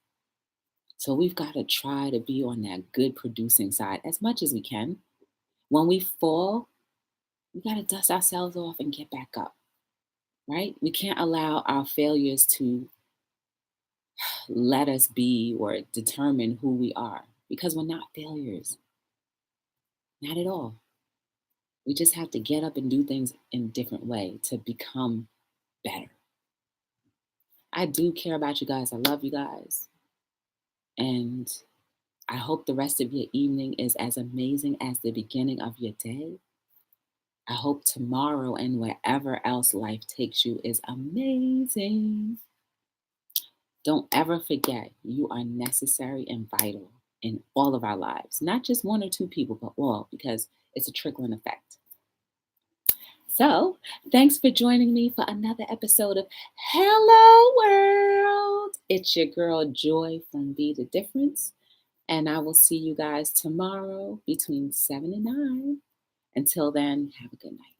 So we've got to try to be on that good producing side as much as we can. When we fall, we got to dust ourselves off and get back up, right? We can't allow our failures to let us be or determine who we are because we're not failures. Not at all. We just have to get up and do things in a different way to become better. I do care about you guys. I love you guys. And I hope the rest of your evening is as amazing as the beginning of your day. I hope tomorrow and wherever else life takes you is amazing. Don't ever forget you are necessary and vital in all of our lives, not just one or two people, but all, because it's a trickling effect. So, thanks for joining me for another episode of Hello World. It's your girl Joy from Be the Difference, and I will see you guys tomorrow between 7 and 9. Until then, have a good night.